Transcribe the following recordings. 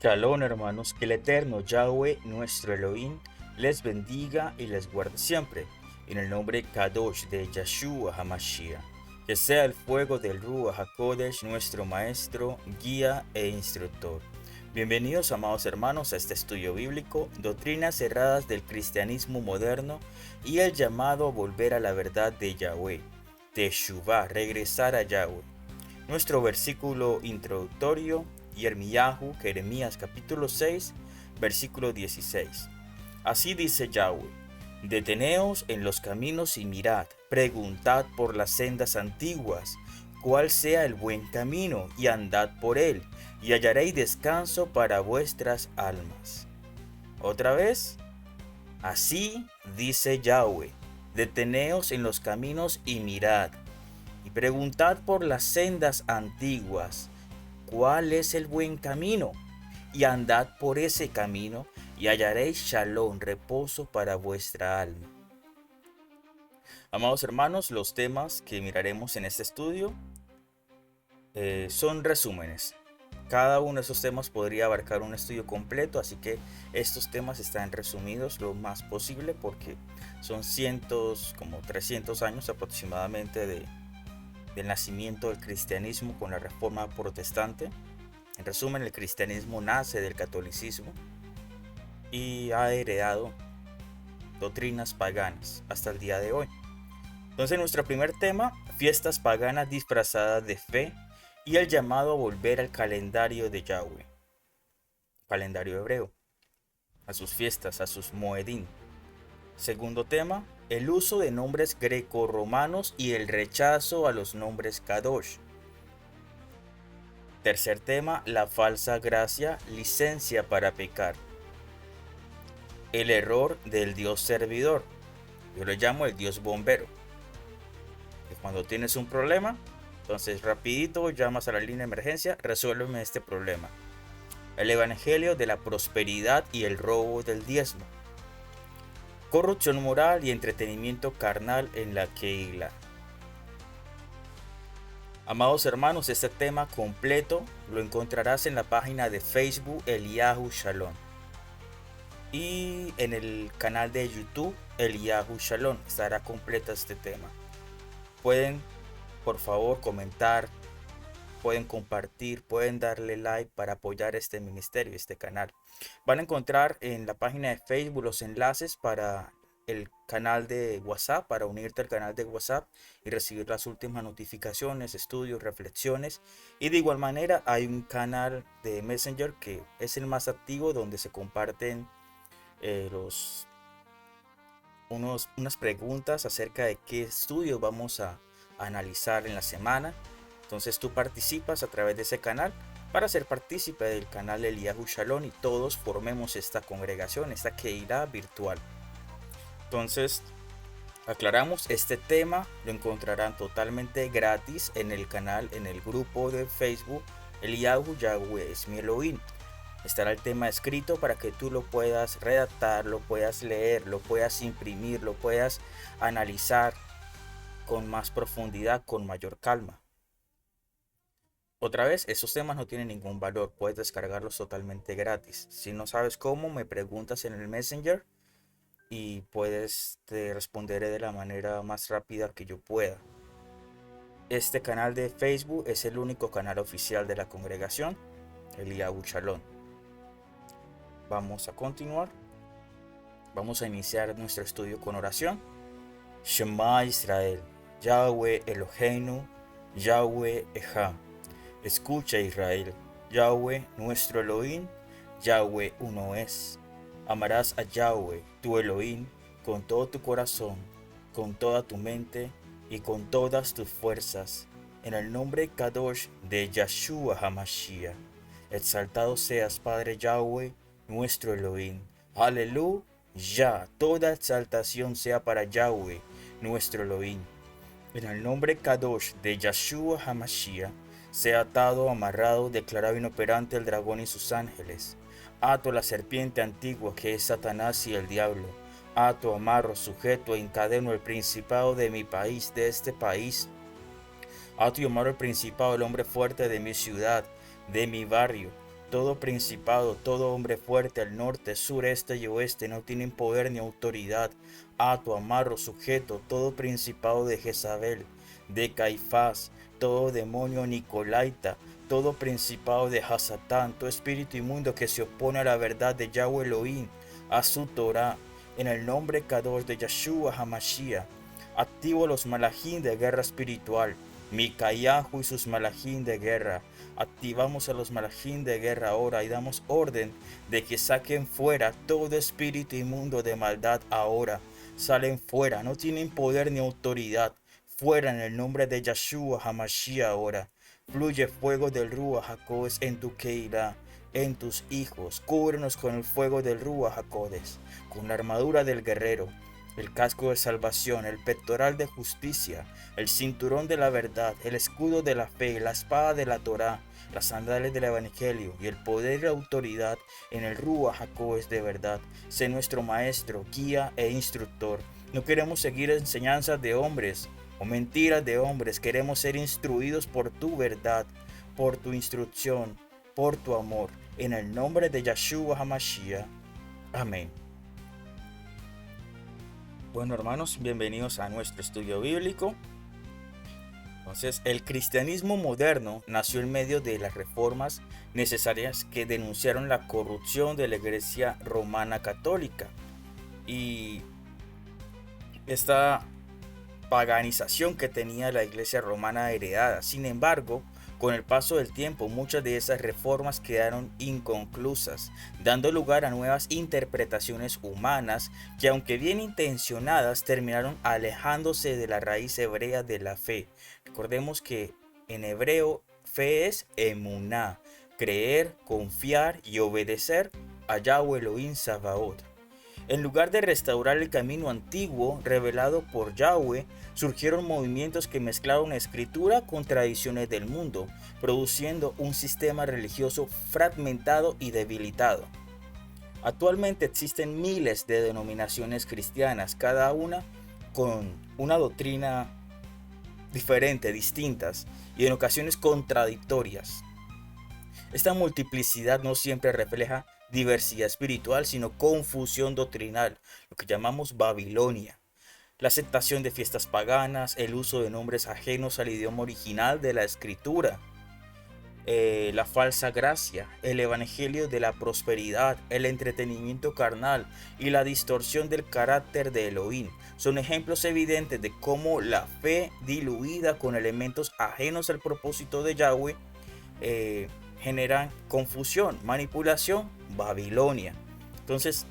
Shalom hermanos, que el eterno Yahweh, nuestro Elohim, les bendiga y les guarde siempre. En el nombre Kadosh de Yeshua HaMashiach. Que sea el fuego del Ruach HaKodesh nuestro maestro, guía e instructor. Bienvenidos amados hermanos a este estudio bíblico, doctrinas erradas del cristianismo moderno y el llamado a volver a la verdad de Yahweh. Teshuvah, regresar a Yahweh. Nuestro versículo introductorio, Jeremías capítulo 6, versículo 16. Así dice Yahweh: Deteneos en los caminos y mirad, preguntad por las sendas antiguas, cuál sea el buen camino, y andad por él, y hallaréis descanso para vuestras almas. Otra vez, así dice Yahweh: Deteneos en los caminos y mirad, y preguntad por las sendas antiguas, cuál es el buen camino, y andad por ese camino, y hallaréis shalom, reposo para vuestra alma. Amados hermanos, los temas que miraremos en este estudio son resúmenes. Cada uno de esos temas podría abarcar un estudio completo, así que estos temas están resumidos lo más posible porque son cientos, como 300 años aproximadamente del nacimiento del cristianismo con la reforma protestante. En resumen, el cristianismo nace del catolicismo y ha heredado doctrinas paganas hasta el día de hoy. Entonces, nuestro primer tema, fiestas paganas disfrazadas de fe y el llamado a volver al calendario de Yahweh, calendario hebreo, a sus fiestas, a sus moedín. Segundo tema, el uso de nombres greco-romanos y el rechazo a los nombres kadosh. Tercer tema, la falsa gracia, licencia para pecar. El error del Dios servidor. Yo lo llamo el Dios bombero. Que cuando tienes un problema, entonces rapidito llamas a la línea de emergencia, resuélveme este problema. El evangelio de la prosperidad y el robo del diezmo. Corrupción moral y entretenimiento carnal en la Keilah. Amados hermanos, este tema completo lo encontrarás en la página de Facebook Eliyahu Shalom y en el canal de YouTube Eliyahu Shalom estará completo este tema. Pueden por favor comentar, pueden compartir, pueden darle like para apoyar este ministerio, este canal. Van a encontrar en la página de Facebook los enlaces para el canal de WhatsApp, para unirte al canal de WhatsApp y recibir las últimas notificaciones, estudios, reflexiones. Y de igual manera hay un canal de Messenger que es el más activo, donde se comparten unas preguntas acerca de qué estudios vamos a analizar en la semana. Entonces tú participas a través de ese canal para ser partícipe del canal Eliyahu Shalom y todos formemos esta congregación, esta Keilah virtual. Entonces, aclaramos, este tema lo encontrarán totalmente gratis en el canal, en el grupo de Facebook Eliyahu Yahweh es mi Elohim. Estará el tema escrito para que tú lo puedas redactar, lo puedas leer, lo puedas imprimir, lo puedas analizar con más profundidad, con mayor calma. Otra vez, esos temas no tienen ningún valor, puedes descargarlos totalmente gratis. Si no sabes cómo, me preguntas en el Messenger y te responderé de la manera más rápida que yo pueda. Este canal de Facebook es el único canal oficial de la congregación Eliyahu Shalom. Vamos a continuar. Vamos a iniciar nuestro estudio con oración. Shema Israel, Yahweh Eloheinu, Yahweh Echad. Escucha Israel, Yahweh nuestro Elohim, Yahweh uno es. Amarás a Yahweh, tu Elohim, con todo tu corazón, con toda tu mente y con todas tus fuerzas. En el nombre Kadosh de Yeshua HaMashiach. Exaltado seas, Padre Yahweh, nuestro Elohim. Aleluya. Toda exaltación sea para Yahweh, nuestro Elohim. En el nombre Kadosh de Yeshua HaMashiach. Sea atado, amarrado, declarado inoperante el dragón y sus ángeles. Ato la serpiente antigua que es Satanás y el diablo. Ato, amarro, sujeto e encadeno el principado de mi país, de este país. Ato y amarro el principado, el hombre fuerte de mi ciudad, de mi barrio. Todo principado, todo hombre fuerte al norte, sur, este y oeste no tienen poder ni autoridad. Ato, amarro, sujeto, todo principado de Jezabel, de Caifás, todo demonio nicolaita, todo principado de Hasatán, todo espíritu inmundo que se opone a la verdad de Yahweh Elohim, a su Torah, en el nombre Kadosh de Yeshua HaMashiach. Activo los malajín de guerra espiritual, Micayahu y sus malajín de guerra. Activamos a los malajín de guerra ahora y damos orden de que saquen fuera todo espíritu inmundo de maldad ahora. Salen fuera, no tienen poder ni autoridad. Fuera en el nombre de Yeshua HaMashiach ahora. Fluye fuego del Ruach HaKodesh en tu Keilah, en tus hijos. Cúbrenos con el fuego del Ruach HaKodesh, con la armadura del guerrero, el casco de salvación, el pectoral de justicia, el cinturón de la verdad, el escudo de la fe, la espada de la Torá, las sandalias del evangelio y el poder y la autoridad en el Ruach HaKodesh de verdad. Sé nuestro maestro, guía e instructor. No queremos seguir enseñanzas de hombres o mentiras de hombres. Queremos ser instruidos por tu verdad, por tu instrucción, por tu amor. En el nombre de Yeshua HaMashiach. Amén. Bueno, hermanos, bienvenidos a nuestro estudio bíblico. Entonces, el cristianismo moderno nació en medio de las reformas necesarias que denunciaron la corrupción de la Iglesia Romana Católica y esta paganización que tenía la Iglesia Romana heredada. Sin embargo, con el paso del tiempo, muchas de esas reformas quedaron inconclusas, dando lugar a nuevas interpretaciones humanas que, aunque bien intencionadas, terminaron alejándose de la raíz hebrea de la fe. Recordemos que en hebreo fe es emuná, creer, confiar y obedecer a Yahweh Elohim Sabaoth. En lugar de restaurar el camino antiguo revelado por Yahweh, surgieron movimientos que mezclaron escritura con tradiciones del mundo, produciendo un sistema religioso fragmentado y debilitado. Actualmente existen miles de denominaciones cristianas, cada una con una doctrina diferente, distintas y en ocasiones contradictorias. Esta multiplicidad no siempre refleja diversidad espiritual, sino confusión doctrinal, lo que llamamos Babilonia. La aceptación de fiestas paganas, el uso de nombres ajenos al idioma original de la escritura, la falsa gracia, el evangelio de la prosperidad, el entretenimiento carnal y la distorsión del carácter de Elohim son ejemplos evidentes de cómo la fe diluida con elementos ajenos al propósito de Yahweh generan confusión, manipulación, Babilonia. Entonces,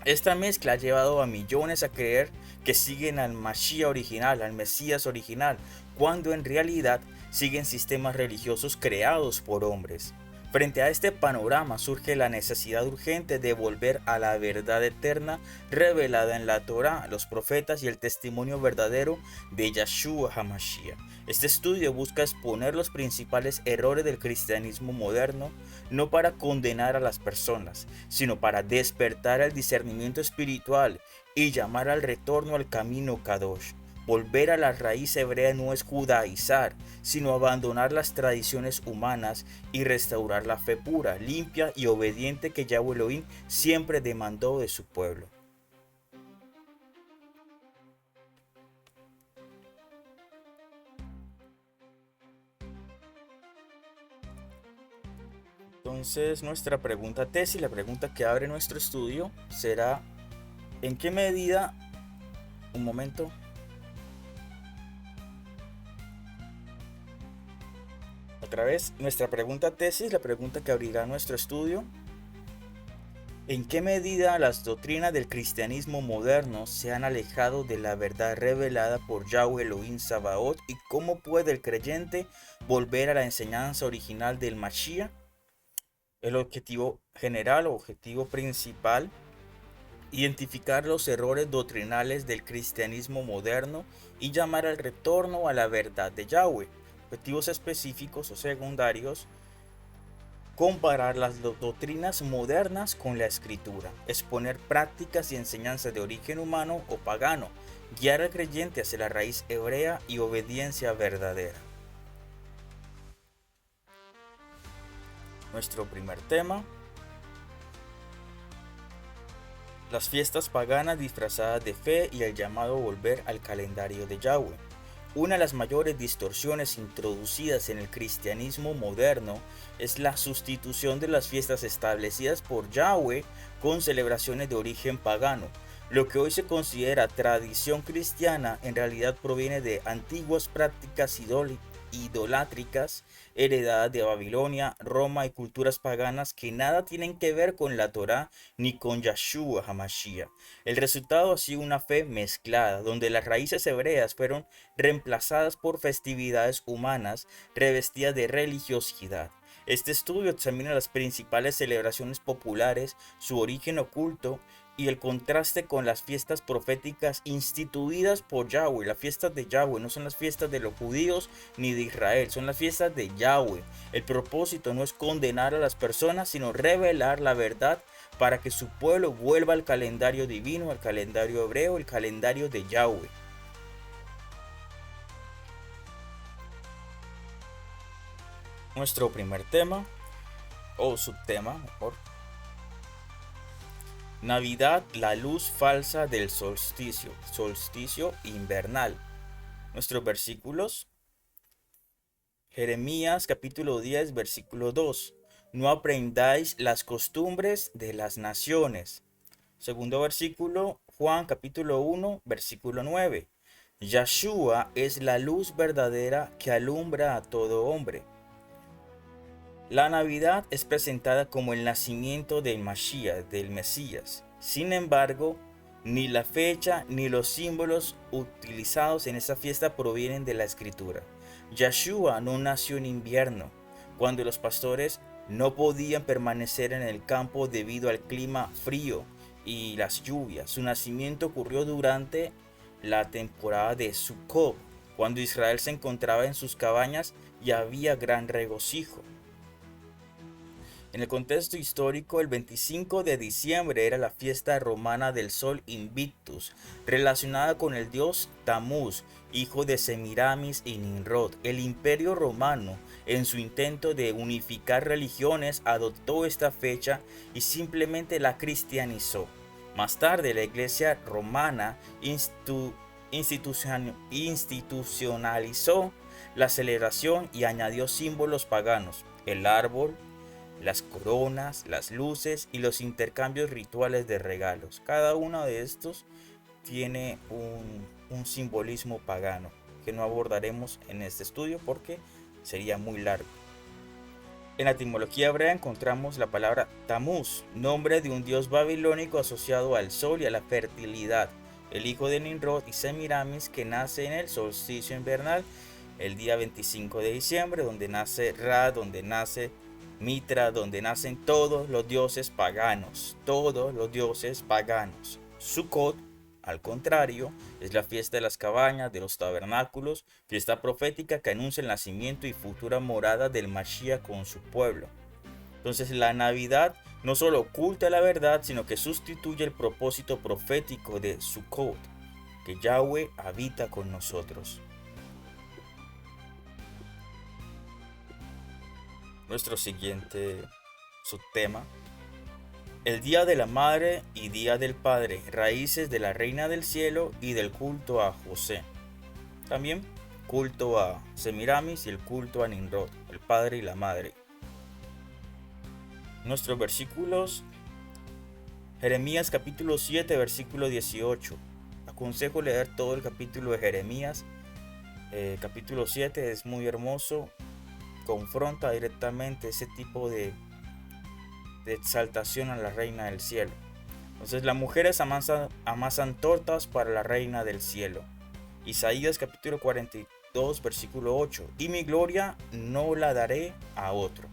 esta mezcla ha llevado a millones a creer que siguen al Mashiach original, al Mesías original, cuando en realidad siguen sistemas religiosos creados por hombres. Frente a este panorama surge la necesidad urgente de volver a la verdad eterna revelada en la Torá, los profetas y el testimonio verdadero de Yeshua HaMashiach. Este estudio busca exponer los principales errores del cristianismo moderno, no para condenar a las personas, sino para despertar el discernimiento espiritual y llamar al retorno al camino Kadosh. Volver a la raíz hebrea no es judaizar, sino abandonar las tradiciones humanas y restaurar la fe pura, limpia y obediente que Yahweh Elohim siempre demandó de su pueblo. Entonces, nuestra pregunta tesis, la pregunta que abre nuestro estudio será: ¿en qué medida? Un momento. Otra vez, nuestra pregunta tesis, la pregunta que abrirá nuestro estudio: ¿en qué medida las doctrinas del cristianismo moderno se han alejado de la verdad revelada por Yahweh Elohim Sabaoth y cómo puede el creyente volver a la enseñanza original del Mashiach? El objetivo general o objetivo principal: identificar los errores doctrinales del cristianismo moderno y llamar al retorno a la verdad de Yahweh. Objetivos específicos o secundarios: comparar las doctrinas modernas con la escritura, exponer prácticas y enseñanzas de origen humano o pagano, guiar al creyente hacia la raíz hebrea y obediencia verdadera. Nuestro primer tema: las fiestas paganas disfrazadas de fe y el llamado a volver al calendario de Yahweh. Una de las mayores distorsiones introducidas en el cristianismo moderno es la sustitución de las fiestas establecidas por Yahweh con celebraciones de origen pagano. Lo que hoy se considera tradición cristiana en realidad proviene de antiguas prácticas idolátricas heredadas de Babilonia, Roma y culturas paganas que nada tienen que ver con la Torá ni con Yahshua HaMashiach. El resultado ha sido una fe mezclada, donde las raíces hebreas fueron reemplazadas por festividades humanas revestidas de religiosidad. Este estudio examina las principales celebraciones populares, su origen oculto y el contraste con las fiestas proféticas instituidas por Yahweh. Las fiestas de Yahweh no son las fiestas de los judíos ni de Israel, son las fiestas de Yahweh. El propósito no es condenar a las personas, sino revelar la verdad para que su pueblo vuelva al calendario divino, al calendario hebreo, el calendario de Yahweh. Nuestro primer tema, o subtema mejor: Navidad, la luz falsa del solsticio, solsticio invernal. Nuestros versículos: Jeremías capítulo 10, versículo 2. No aprendáis las costumbres de las naciones. Segundo versículo, Juan capítulo 1, versículo 9. Yahshua es la luz verdadera que alumbra a todo hombre. La Navidad es presentada como el nacimiento del Mashiach, del Mesías. Sin embargo, ni la fecha ni los símbolos utilizados en esta fiesta provienen de la Escritura. Yahshua no nació en invierno, cuando los pastores no podían permanecer en el campo debido al clima frío y las lluvias. Su nacimiento ocurrió durante la temporada de Sukkot, cuando Israel se encontraba en sus cabañas y había gran regocijo. En el contexto histórico, el 25 de diciembre era la fiesta romana del Sol Invictus, relacionada con el dios Tamuz, hijo de Semiramis y Nimrod. El Imperio Romano, en su intento de unificar religiones, adoptó esta fecha y simplemente la cristianizó. Más tarde, la Iglesia romana institucionalizó la celebración y añadió símbolos paganos: el árbol, las coronas, las luces y los intercambios rituales de regalos. Cada uno de estos tiene un simbolismo pagano que no abordaremos en este estudio porque sería muy largo. En la etimología hebrea encontramos la palabra Tamuz, nombre de un dios babilónico asociado al sol y a la fertilidad, el hijo de Nimrod y Semiramis, que nace en el solsticio invernal, el día 25 de diciembre, donde nace Ra, donde nace Mitra, donde nacen todos los dioses paganos, todos los dioses paganos. Sukkot, al contrario, es la fiesta de las cabañas, de los tabernáculos, fiesta profética que anuncia el nacimiento y futura morada del Mashiach con su pueblo. Entonces la Navidad no solo oculta la verdad, sino que sustituye el propósito profético de Sukkot, que Yahweh habita con nosotros. Nuestro siguiente subtema: el Día de la Madre y Día del Padre, raíces de la Reina del Cielo y del culto a José. También culto a Semiramis y el culto a Nimrod, el padre y la madre. Nuestros versículos: Jeremías capítulo 7, versículo 18. Aconsejo leer todo el capítulo de Jeremías. Capítulo 7 es muy hermoso. Confronta directamente ese tipo de exaltación a la reina del cielo. Entonces las mujeres amasan tortas para la reina del cielo. Isaías capítulo 42 versículo 8. Y mi gloria no la daré a otro.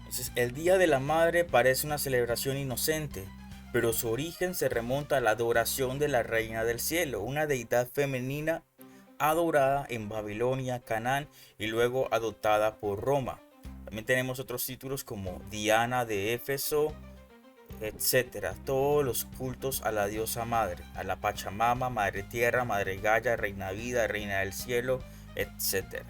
Entonces el Día de la Madre parece una celebración inocente, pero su origen se remonta a la adoración de la reina del cielo, una deidad femenina adorada en Babilonia, Canaán y luego adoptada por Roma. También tenemos otros títulos como Diana de Éfeso, etcétera. Todos los cultos a la diosa madre, a la Pachamama, Madre Tierra, Madre Gaia, Reina Vida, Reina del Cielo, etcétera.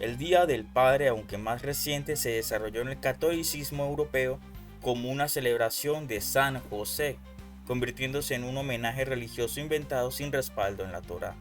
El Día del Padre, aunque más reciente, se desarrolló en el catolicismo europeo como una celebración de San José, convirtiéndose en un homenaje religioso inventado sin respaldo en la Torá.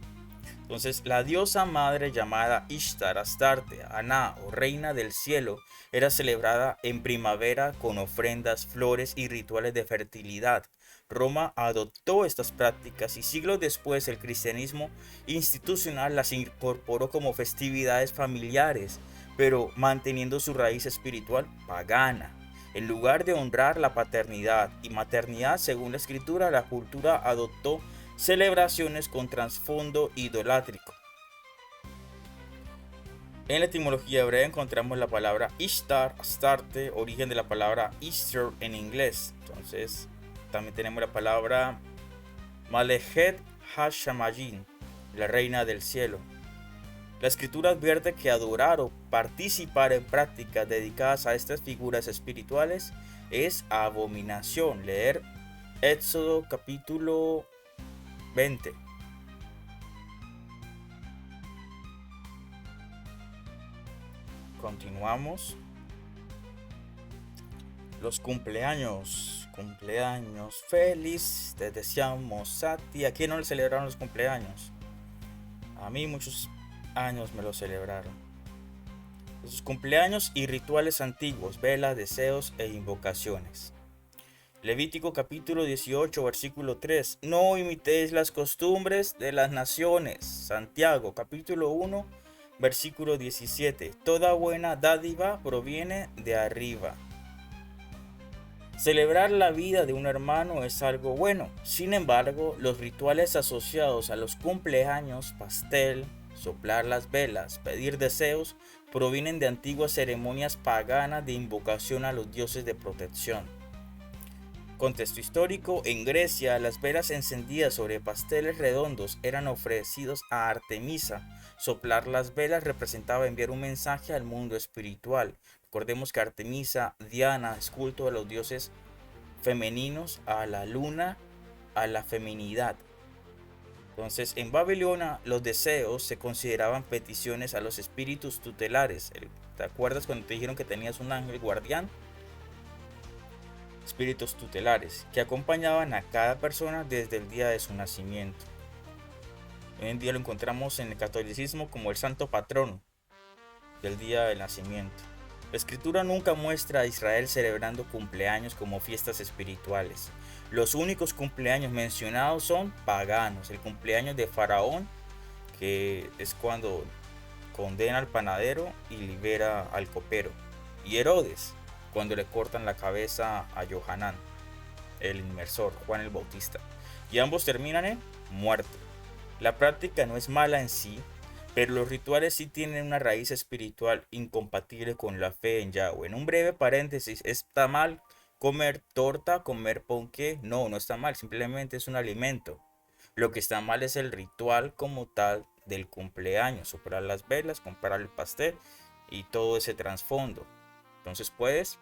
Entonces, la diosa madre llamada Ishtar, Astarte, Aná o Reina del Cielo era celebrada en primavera con ofrendas, flores y rituales de fertilidad. Roma adoptó estas prácticas y siglos después el cristianismo institucional las incorporó como festividades familiares, pero manteniendo su raíz espiritual pagana. En lugar de honrar la paternidad y maternidad según la escritura, la cultura adoptó celebraciones con trasfondo idolátrico. En la etimología hebrea encontramos la palabra Ishtar, Astarte, origen de la palabra Easter en inglés. Entonces, también tenemos la palabra Malehet Hashamayim, la reina del cielo. La escritura advierte que adorar o participar en prácticas dedicadas a estas figuras espirituales es abominación. Leer Éxodo capítulo 20. Continuamos. Los cumpleaños. Cumpleaños feliz. Te deseamos a ti. ¿A quién no le celebraron los cumpleaños? A mí muchos años me lo celebraron. Los cumpleaños y rituales antiguos, velas, deseos e invocaciones. Levítico capítulo 18, versículo 3. No imitéis las costumbres de las naciones. Santiago capítulo 1, versículo 17. Toda buena dádiva proviene de arriba. Celebrar la vida de un hermano es algo bueno. Sin embargo, los rituales asociados a los cumpleaños, pastel, soplar las velas, pedir deseos, provienen de antiguas ceremonias paganas de invocación a los dioses de protección. Contexto histórico: en Grecia, las velas encendidas sobre pasteles redondos eran ofrecidos a Artemisa. Soplar las velas representaba enviar un mensaje al mundo espiritual. Recordemos que Artemisa, Diana, es culto a los dioses femeninos, a la luna, a la feminidad. Entonces, en Babilonia, los deseos se consideraban peticiones a los espíritus tutelares. ¿Te acuerdas cuando te dijeron que tenías un ángel guardián? Espíritus tutelares que acompañaban a cada persona desde el día de su nacimiento. Hoy en día lo encontramos en el catolicismo como el santo patrono del día del nacimiento. La escritura nunca muestra a Israel celebrando cumpleaños como fiestas espirituales. Los únicos cumpleaños mencionados son paganos. El cumpleaños de Faraón, que es cuando condena al panadero y libera al copero. Y Herodes, cuando le cortan la cabeza a Johanán, el inmersor, Juan el Bautista. Y ambos terminan en muerte. La práctica no es mala en sí, pero los rituales sí tienen una raíz espiritual incompatible con la fe en Yahweh. En un breve paréntesis, ¿está mal comer torta, comer ponqué? No, no está mal, simplemente es un alimento. Lo que está mal es el ritual como tal del cumpleaños, soplar las velas, comprar el pastel y todo ese trasfondo. Entonces puedes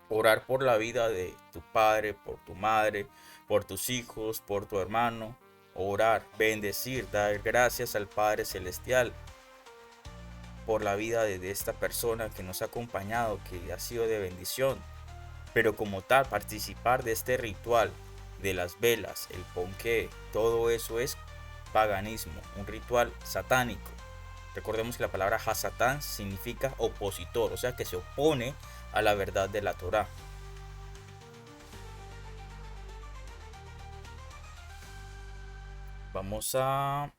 orar por la vida de tu padre, por tu madre, por tus hijos, por tu hermano. Orar, bendecir, dar gracias al Padre Celestial por la vida de esta persona que nos ha acompañado, que ha sido de bendición. Pero como tal, participar de este ritual de las velas, el ponqué, todo eso es paganismo, un ritual satánico. Recordemos que la palabra Hasatán significa opositor, o sea que se opone a la verdad de la Torá. Vamos a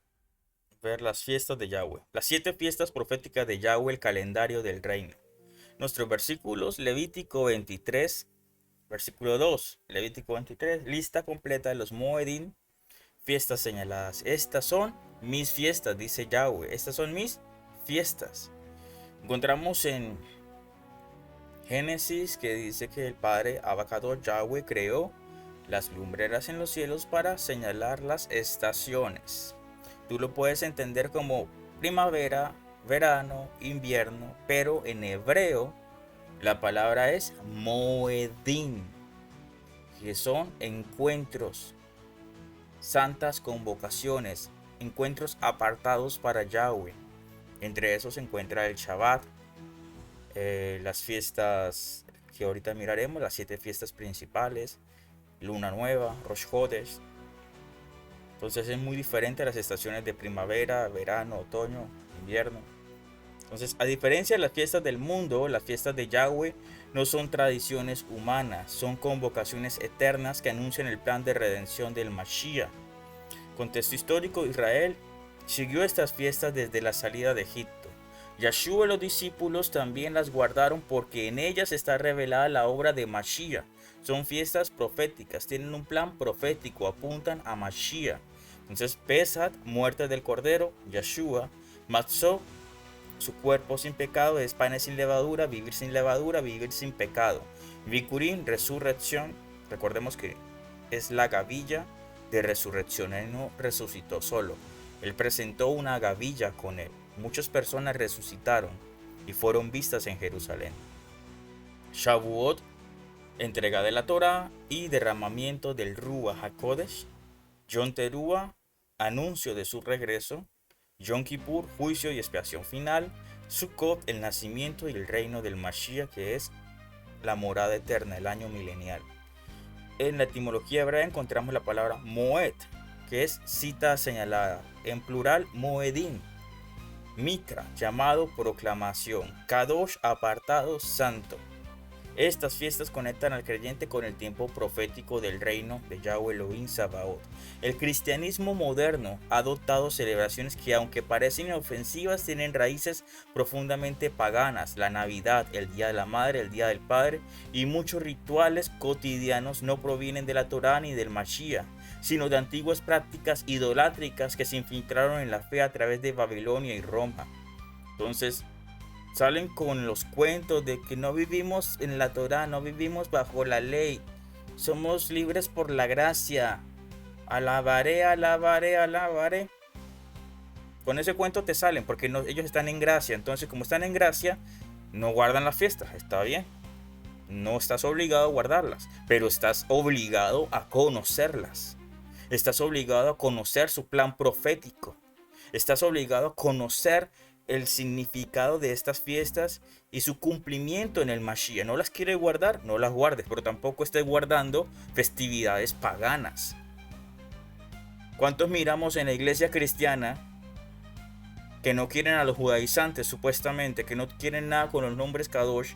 ver las fiestas de Yahweh. Las 7 fiestas proféticas de Yahweh, el calendario del reino. Nuestros versículos: Levítico 23, versículo 2. Levítico 23, lista completa de los Moedim, fiestas señaladas. Estas son mis fiestas, dice Yahweh. Estas son mis fiestas. Encontramos en Génesis que dice que el padre Abacador Yahweh creó las lumbreras en los cielos para señalar las estaciones. Tú lo puedes entender como primavera, verano, invierno, pero en hebreo la palabra es Moedim, que son encuentros, santas convocaciones, encuentros apartados para Yahweh. Entre esos se encuentra el Shabbat, las fiestas que ahorita miraremos, las 7 fiestas principales, Luna Nueva, Rosh Hodesh. Entonces es muy diferente a las estaciones de primavera, verano, otoño, invierno. Entonces, a diferencia de las fiestas del mundo, las fiestas de Yahweh no son tradiciones humanas, son convocaciones eternas que anuncian el plan de redención del Mashiach. Contexto histórico: Israel siguió estas fiestas desde la salida de Egipto. Yahshua y los discípulos también las guardaron porque en ellas está revelada la obra de Mashiach. Son fiestas proféticas, tienen un plan profético, apuntan a Mashiach. Entonces, Pesach, muerte del Cordero, Yahshua. Matzot, su cuerpo sin pecado, es panes sin levadura, vivir sin pecado. Bikurim, resurrección. Recordemos que es la gavilla de resurrección. Él no resucitó solo, él presentó una gavilla con él. Muchas personas resucitaron y fueron vistas en Jerusalén. Shavuot, entrega de la Torá y derramamiento del Ruach HaKodesh. Yom Teruah, anuncio de su regreso. Yom Kippur, juicio y expiación final. Sukkot, el nacimiento y el reino del Mashiach, que es la morada eterna, el año milenial. En la etimología hebrea encontramos la palabra Moed, que es cita señalada, en plural Moedim. Mikra, llamado, proclamación. Kadosh, apartado, santo. Estas fiestas conectan al creyente con el tiempo profético del reino de Yahweh Elohim Sabaoth. El cristianismo moderno ha adoptado celebraciones que, aunque parecen inofensivas, tienen raíces profundamente paganas. La Navidad, el Día de la Madre, el Día del Padre y muchos rituales cotidianos no provienen de la Torá ni del Mashiach, sino de antiguas prácticas idolátricas que se infiltraron en la fe a través de Babilonia y Roma. Entonces, salen con los cuentos de que no vivimos en la Torá, no vivimos bajo la ley, somos libres por la gracia. Alabaré, alabaré, alabaré. Con ese cuento te salen porque no, ellos están en gracia. Entonces, como están en gracia, no guardan las fiestas. Está bien, no estás obligado a guardarlas, pero estás obligado a conocerlas. Estás obligado a conocer su plan profético. Estás obligado a conocer el significado de estas fiestas y su cumplimiento en el Mashiach. ¿No las quieres guardar? No las guardes, pero tampoco estés guardando festividades paganas. ¿Cuántos miramos en la iglesia cristiana que no quieren a los judaizantes, supuestamente, que no quieren nada con los nombres Kadosh,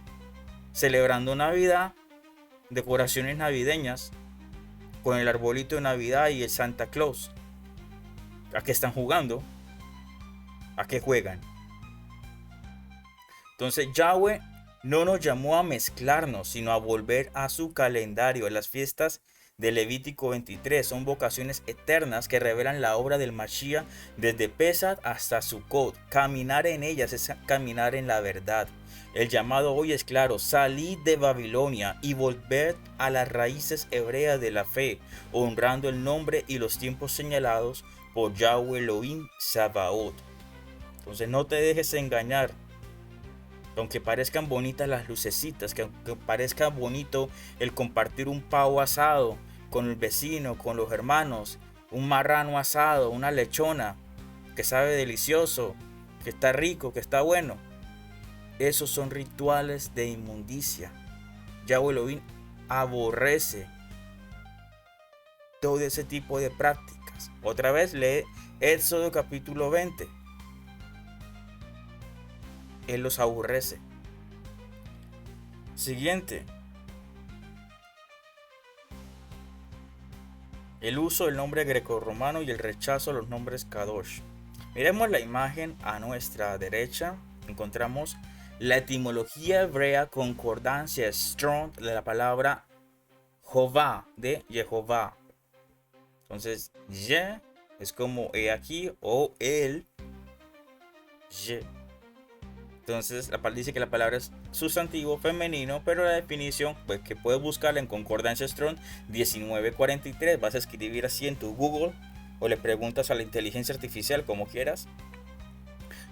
celebrando Navidad, decoraciones navideñas, con el arbolito de Navidad y el Santa Claus? ¿A qué están jugando? ¿A qué juegan? Entonces Yahweh no nos llamó a mezclarnos, sino a volver a su calendario. Las fiestas de Levítico 23 son vocaciones eternas que revelan la obra del Mashiach desde Pesach hasta Sukkot. Caminar en ellas es caminar en la verdad. El llamado hoy es claro: salid de Babilonia y volved a las raíces hebreas de la fe, honrando el nombre y los tiempos señalados por Yahweh Elohim Sabaoth. Entonces no te dejes engañar. Aunque parezcan bonitas las lucecitas, que aunque parezca bonito el compartir un pavo asado con el vecino, con los hermanos, un marrano asado, una lechona que sabe delicioso, que está rico, que está bueno, esos son rituales de inmundicia. Yahweh Elohim aborrece todo ese tipo de prácticas. Otra vez lee Éxodo capítulo 20. Él los aborrece. Siguiente. El uso del nombre grecorromano y el rechazo a los nombres Kadosh. Miremos la imagen a nuestra derecha. Encontramos la etimología hebrea, concordancia strong de la palabra Jehová, de Jehová. Entonces, Ye es como he aquí o el Ye. Entonces dice que la palabra es sustantivo femenino, pero la definición, pues, que puedes buscarla en Concordancia Strong 1943. Vas a escribir así en tu Google o le preguntas a la inteligencia artificial, como quieras.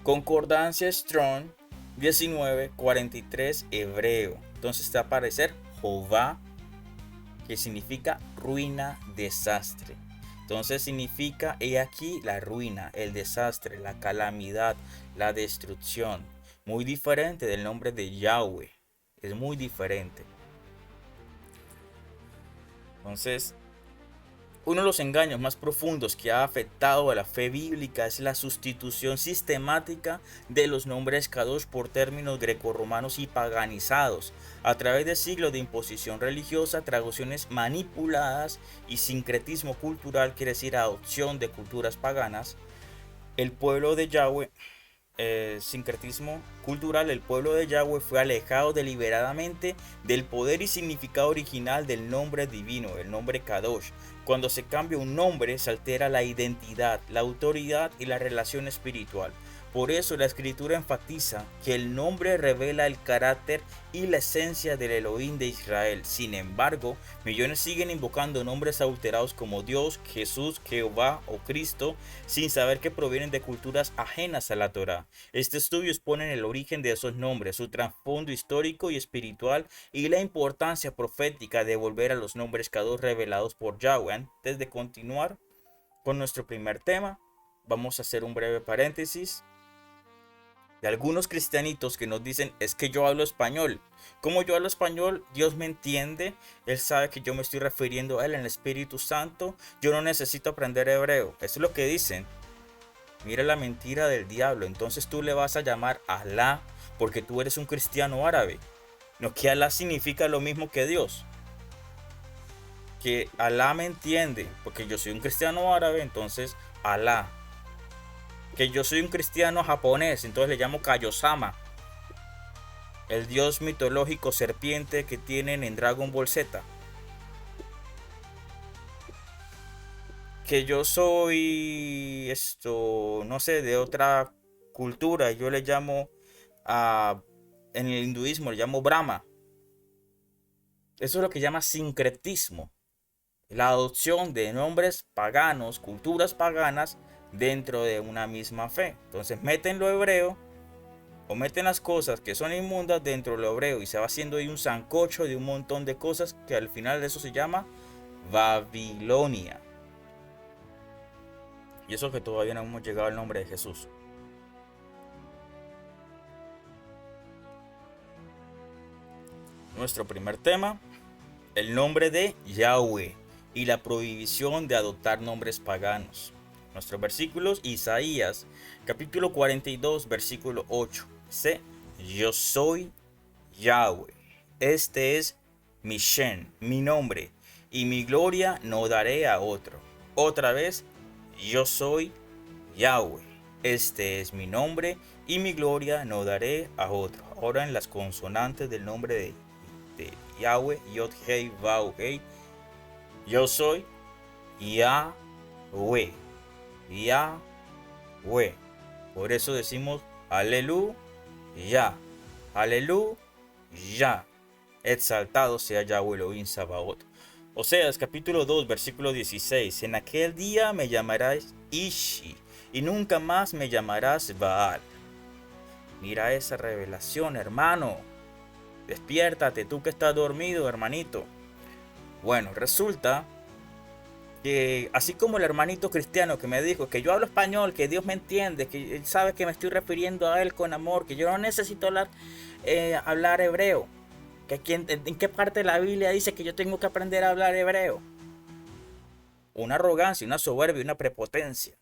Concordancia Strong 1943 hebreo. Entonces te va a aparecer Jehová, que significa ruina, desastre. Entonces significa he aquí la ruina, el desastre, la calamidad, la destrucción. Muy diferente del nombre de Yahweh. Es muy diferente. Entonces, uno de los engaños más profundos que ha afectado a la fe bíblica es la sustitución sistemática de los nombres Kadosh por términos grecorromanos y paganizados, a través de siglos de imposición religiosa, traducciones manipuladas y sincretismo cultural, quiere decir adopción de culturas paganas. El pueblo de Yahweh, sincretismo cultural, el pueblo de Yahweh fue alejado deliberadamente del poder y significado original del nombre divino, el nombre Kadosh. Cuando se cambia un nombre, se altera la identidad, la autoridad y la relación espiritual. Por eso la escritura enfatiza que el nombre revela el carácter y la esencia del Elohim de Israel. Sin embargo, millones siguen invocando nombres adulterados como Dios, Jesús, Jehová o Cristo, sin saber que provienen de culturas ajenas a la Torá. Este estudio expone el origen de esos nombres, su trasfondo histórico y espiritual y la importancia profética de volver a los nombres Kadosh revelados por Yahweh. Antes de continuar con nuestro primer tema, vamos a hacer un breve paréntesis de algunos cristianitos que nos dicen: es que yo hablo español. Como yo hablo español, Dios me entiende, Él sabe que yo me estoy refiriendo a Él en el Espíritu Santo, yo no necesito aprender hebreo. Eso es lo que dicen. Mira la mentira del diablo. Entonces tú le vas a llamar Alá porque tú eres un cristiano árabe. No, que Alá significa lo mismo que Dios. Que Alá me entiende porque yo soy un cristiano árabe, entonces Alá. Que yo soy un cristiano japonés, entonces le llamo Kaiosama, el dios mitológico serpiente que tienen en Dragon Ball Z. Que yo soy no sé, de otra cultura, yo le llamo en el hinduismo le llamo Brahma. Eso es lo que llama sincretismo, la adopción de nombres paganos, culturas paganas dentro de una misma fe. Entonces meten lo hebreo o meten las cosas que son inmundas dentro de lo hebreo y se va haciendo ahí un sancocho de un montón de cosas que al final de eso se llama Babilonia. Y eso que todavía no hemos llegado al nombre de Jesús. Nuestro primer tema: el nombre de Yahweh y la prohibición de adoptar nombres paganos. Nuestros versículos: Isaías capítulo 42 versículo 8. Dice: yo soy Yahweh, este es mi Shen, mi nombre, y mi gloria no daré a otro. Otra vez: yo soy Yahweh, este es mi nombre, y mi gloria no daré a otro. Ahora en las consonantes del nombre de Yahweh, Yod Hei Vav Hei. Yo soy Yahweh, Yahweh. Por eso decimos aleluya, aleluya. Exaltado sea Yahweh Elohim Sabaoth. Oseas capítulo 2 versículo 16. En aquel día me llamarás Ishi y nunca más me llamarás Baal. Mira esa revelación, hermano. Despiértate, tú que estás dormido, hermanito. Bueno, resulta que así como el hermanito cristiano que me dijo que yo hablo español, que Dios me entiende, que Él sabe que me estoy refiriendo a Él con amor, que yo no necesito hablar hebreo, que aquí en qué parte de la Biblia dice que yo tengo que aprender a hablar hebreo. Una arrogancia, una soberbia, una prepotencia.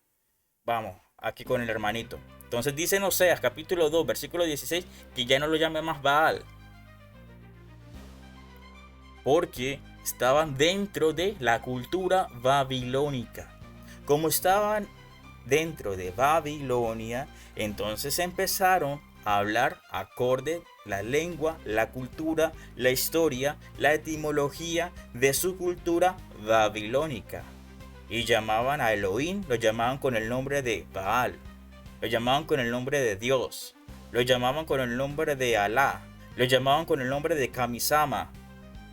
Vamos, aquí con el hermanito. Entonces dice en Oseas capítulo 2 versículo 16 que ya no lo llame más Baal, porque estaban dentro de la cultura babilónica. Como estaban dentro de Babilonia, entonces empezaron a hablar acorde la lengua, la cultura, la historia, la etimología de su cultura babilónica. Y llamaban a Elohim, lo llamaban con el nombre de Baal, lo llamaban con el nombre de Dios, lo llamaban con el nombre de Alá, lo llamaban con el nombre de Kamisama,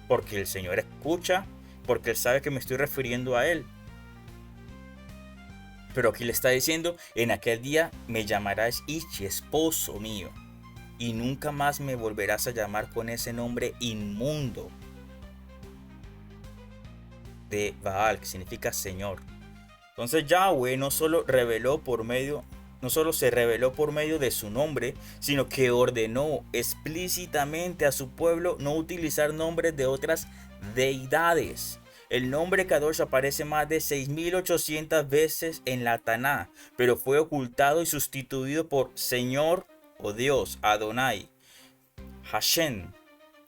porque el Señor escucha, porque Él sabe que me estoy refiriendo a Él. Pero aquí le está diciendo: en aquel día me llamarás Ishi, esposo mío, y nunca más me volverás a llamar con ese nombre inmundo de Baal, que significa Señor. Entonces Yahweh no solo reveló por medio no solo se reveló por medio de su nombre, sino que ordenó explícitamente a su pueblo no utilizar nombres de otras deidades. El nombre Kadosh aparece más de 6.800 veces en la Taná, pero fue ocultado y sustituido por Señor o Dios, Adonai, Hashem,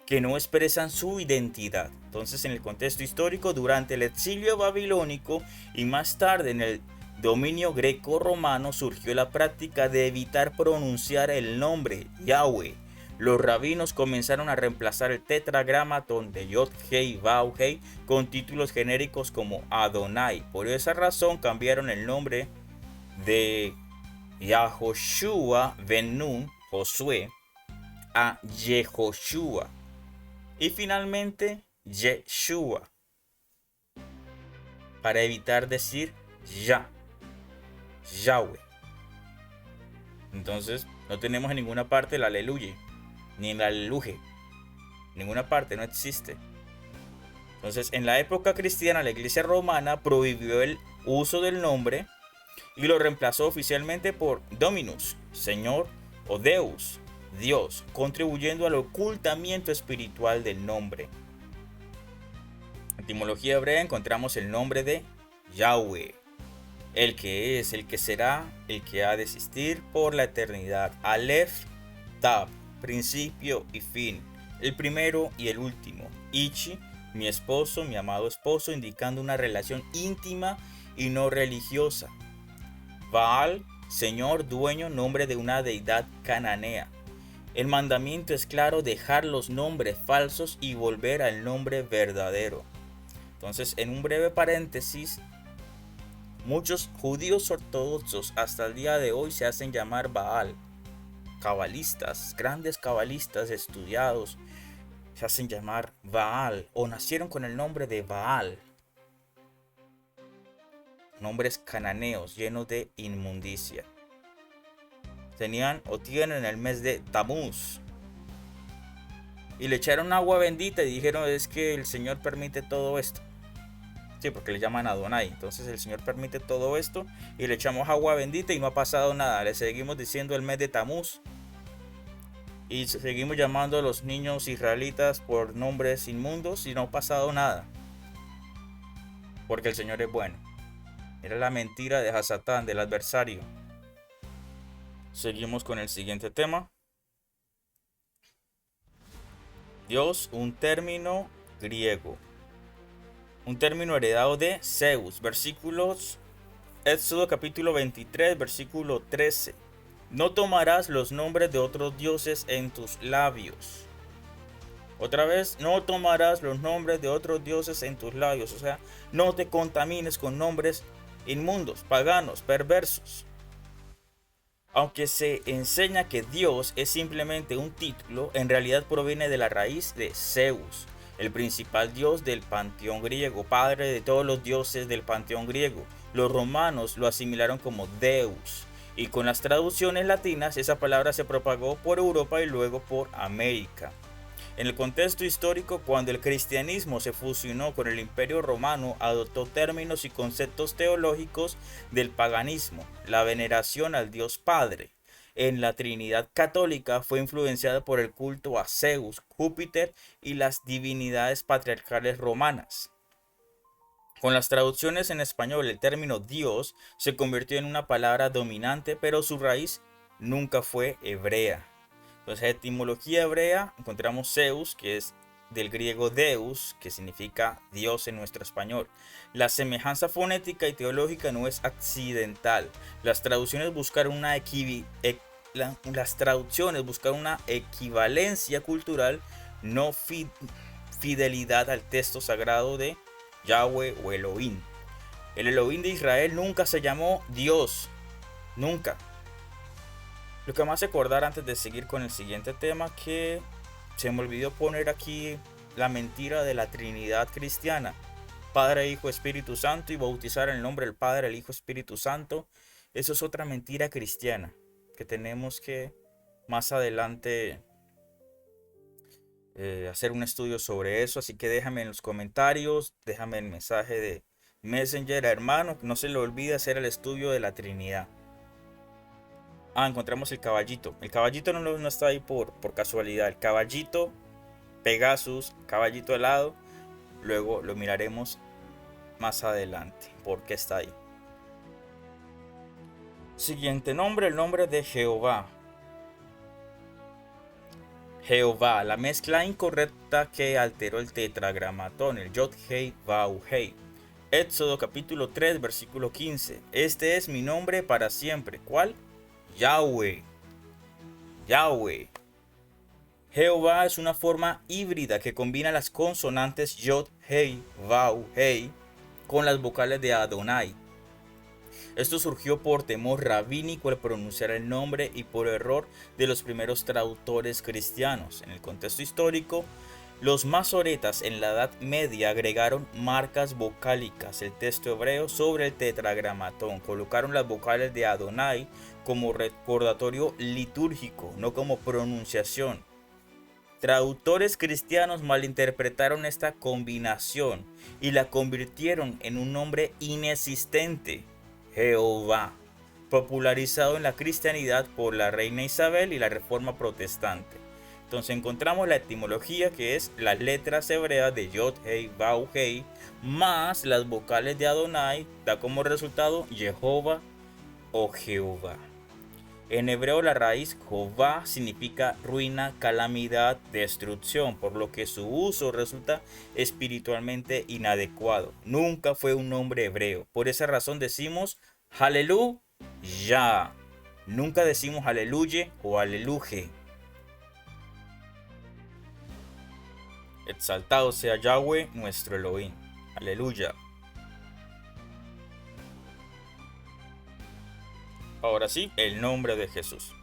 que no expresan su identidad. Entonces, en el contexto histórico, durante el exilio babilónico y más tarde en el dominio greco-romano, surgió la práctica de evitar pronunciar el nombre Yahweh. Los rabinos comenzaron a reemplazar el tetragramatón de Yod Hei Vav Hei con títulos genéricos como Adonai. Por esa razón cambiaron el nombre de Yahoshua Ben Nun, Josué, a Yehoshua. Y finalmente Yeshua, para evitar decir Yahweh. Entonces no tenemos en ninguna parte el aleluya, ni el aleluje. Ninguna parte, no existe. Entonces, en la época cristiana, la iglesia romana prohibió el uso del nombre y lo reemplazó oficialmente por Dominus, Señor, o Deus, Dios, contribuyendo al ocultamiento espiritual del nombre. En etimología hebrea encontramos el nombre de Yahweh, el que es, el que será, el que ha de existir por la eternidad. Aleph, Tab, principio y fin, el primero y el último. Ichi, mi esposo, mi amado esposo, indicando una relación íntima y no religiosa. Baal, Señor, dueño, nombre de una deidad cananea. El mandamiento es claro: dejar los nombres falsos y volver al nombre verdadero. Entonces, en un breve paréntesis, muchos judíos ortodoxos hasta el día de hoy se hacen llamar Baal. Cabalistas, grandes cabalistas estudiados, se hacen llamar Baal o nacieron con el nombre de Baal. Nombres cananeos llenos de inmundicia. Tenían o tienen el mes de Tamuz. Y le echaron agua bendita y dijeron: es que el Señor permite todo esto. Sí, porque le llaman Adonai. Entonces el Señor permite todo esto y le echamos agua bendita y no ha pasado nada. Le seguimos diciendo el mes de Tamuz. Y seguimos llamando a los niños israelitas por nombres inmundos y no ha pasado nada. Porque el Señor es bueno. Era la mentira de Hasatán, del adversario. Seguimos con el siguiente tema. Dios, un término griego. Un término heredado de Zeus. Versículos, Éxodo capítulo 23, versículo 13. No tomarás los nombres de otros dioses en tus labios. Otra vez, no tomarás los nombres de otros dioses en tus labios. O sea, no te contamines con nombres inmundos, paganos, perversos. Aunque se enseña que Dios es simplemente un título, en realidad proviene de la raíz de Zeus, el principal dios del panteón griego, padre de todos los dioses del panteón griego. Los romanos lo asimilaron como Deus, y con las traducciones latinas esa palabra se propagó por Europa y luego por América. En el contexto histórico, cuando el cristianismo se fusionó con el Imperio Romano, adoptó términos y conceptos teológicos del paganismo. La veneración al Dios Padre en la Trinidad católica fue influenciada por el culto a Zeus, Júpiter y las divinidades patriarcales romanas. Con las traducciones en español, el término Dios se convirtió en una palabra dominante, pero su raíz nunca fue hebrea. Entonces, etimología hebrea, encontramos Zeus, que es del griego Deus, que significa Dios en nuestro español. La semejanza fonética y teológica no es accidental. Las traducciones buscaron una equivalencia cultural, no fidelidad al texto sagrado de Yahweh o Elohim. El Elohim de Israel nunca se llamó Dios, nunca. Lo que más recordar antes de seguir con el siguiente tema, que se me olvidó poner aquí la mentira de la Trinidad cristiana: Padre, Hijo, Espíritu Santo, y bautizar en el nombre del Padre, el Hijo, Espíritu Santo. Eso es otra mentira cristiana que tenemos que más adelante hacer un estudio sobre eso. Así que déjame en los comentarios, déjame el mensaje de Messenger, hermano, no se le olvide hacer el estudio de la Trinidad. Encontramos el caballito. El caballito no está ahí por casualidad. El caballito, Pegasus, caballito alado. Luego lo miraremos más adelante. ¿Por qué está ahí? Siguiente nombre, el nombre de Jehová. Jehová, la mezcla incorrecta que alteró el tetragramatón, el Yod Hei Vau Hei. Éxodo capítulo 3, versículo 15. Este es mi nombre para siempre. ¿Cuál? Yahweh. Yahweh. Jehová es una forma híbrida que combina las consonantes Yod, Hei, Vau, Hei con las vocales de Adonai. Esto surgió por temor rabínico al pronunciar el nombre y por error de los primeros traductores cristianos. En el contexto histórico, los masoretas en la Edad Media agregaron marcas vocálicas al texto hebreo sobre el tetragramatón. Colocaron las vocales de Adonai como recordatorio litúrgico, no como pronunciación. Traductores cristianos malinterpretaron esta combinación y la convirtieron en un nombre inexistente, Jehová, popularizado en la cristianidad por la reina Isabel y la Reforma protestante. Entonces encontramos la etimología, que es las letras hebreas de Yod, Hei, Vau, Hei, más las vocales de Adonai, da como resultado Jehová o Jehová. En hebreo la raíz Jehová significa ruina, calamidad, destrucción, por lo que su uso resulta espiritualmente inadecuado. Nunca fue un nombre hebreo. Por esa razón decimos aleluya. Nunca decimos aleluya o aleluje. Exaltado sea Yahweh nuestro Elohim. Aleluya. Ahora sí, el nombre de Jesús.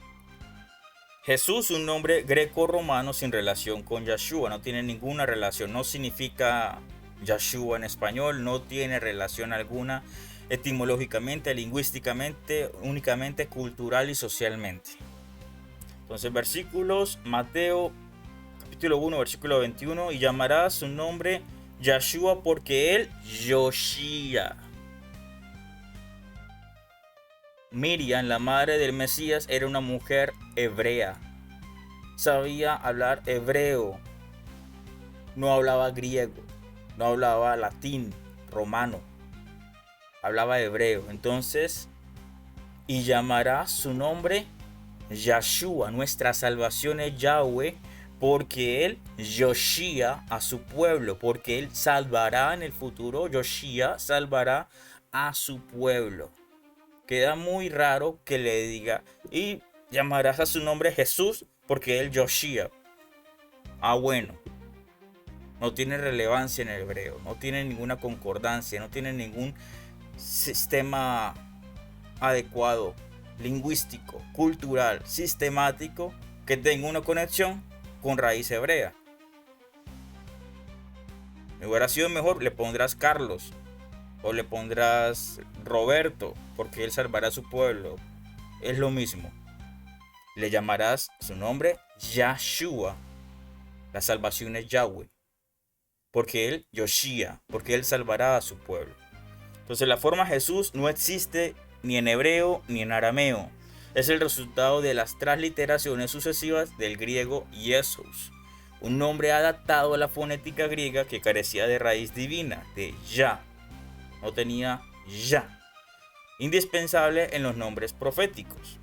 Jesús, un nombre greco-romano sin relación con Yeshua, no tiene ninguna relación, no significa Yeshua en español, no tiene relación alguna etimológicamente, lingüísticamente, únicamente cultural y socialmente. Entonces, versículos, Mateo capítulo 1, versículo 21, y llamará su nombre Yeshua porque él Yoshia. Miriam, la madre del Mesías, era una mujer hebrea. Sabía hablar hebreo. No hablaba griego. No hablaba latín, romano. Hablaba hebreo. Entonces, y llamará su nombre Yeshua. Nuestra salvación es Yahweh, porque él Yoshia a su pueblo. Porque él salvará en el futuro. Yoshia salvará a su pueblo. Queda muy raro que le diga y llamarás a su nombre Jesús porque él Yoshia. Bueno, no tiene relevancia en el hebreo, no tiene ninguna concordancia, no tiene ningún sistema adecuado, lingüístico, cultural, sistemático que tenga una conexión con raíz hebrea. Me hubiera sido mejor, le pondrás Carlos. O le pondrás Roberto, porque él salvará a su pueblo. Es lo mismo. Le llamarás su nombre Yeshua. La salvación es Yahweh. Porque él Yoshia, porque él salvará a su pueblo. Entonces la forma Jesús no existe ni en hebreo ni en arameo. Es el resultado de las transliteraciones sucesivas del griego Jesús. Un nombre adaptado a la fonética griega que carecía de raíz divina, de Ya. No tenía ya. Indispensable en los nombres proféticos.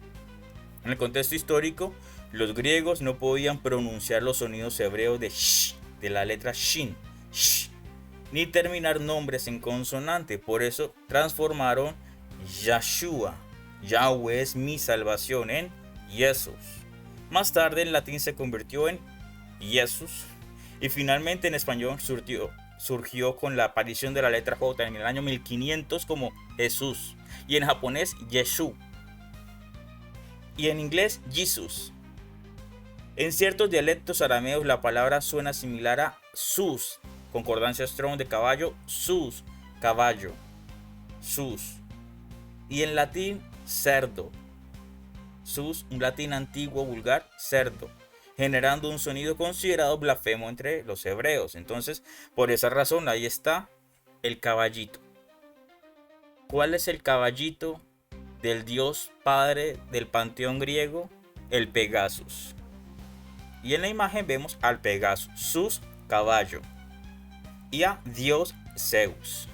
En el contexto histórico, los griegos no podían pronunciar los sonidos hebreos de sh, de la letra shin, sh, ni terminar nombres en consonante. Por eso transformaron Yeshua, Yahweh es mi salvación, en Jesús. Más tarde en latín se convirtió en Jesús y finalmente en español surgió con la aparición de la letra J en el año 1500 como Jesús, y en japonés Yeshu, y en inglés Jesus. En ciertos dialectos arameos la palabra suena similar a sus, concordancia strong de caballo, sus, caballo, sus, y en latín cerdo, sus, un latín antiguo vulgar, cerdo, generando un sonido considerado blasfemo entre los hebreos. Entonces, por esa razón, ahí está el caballito. ¿Cuál es el caballito del dios padre del panteón griego, el Pegasus. Y en la imagen vemos al Pegasus, sus caballo, y a Dios Zeus.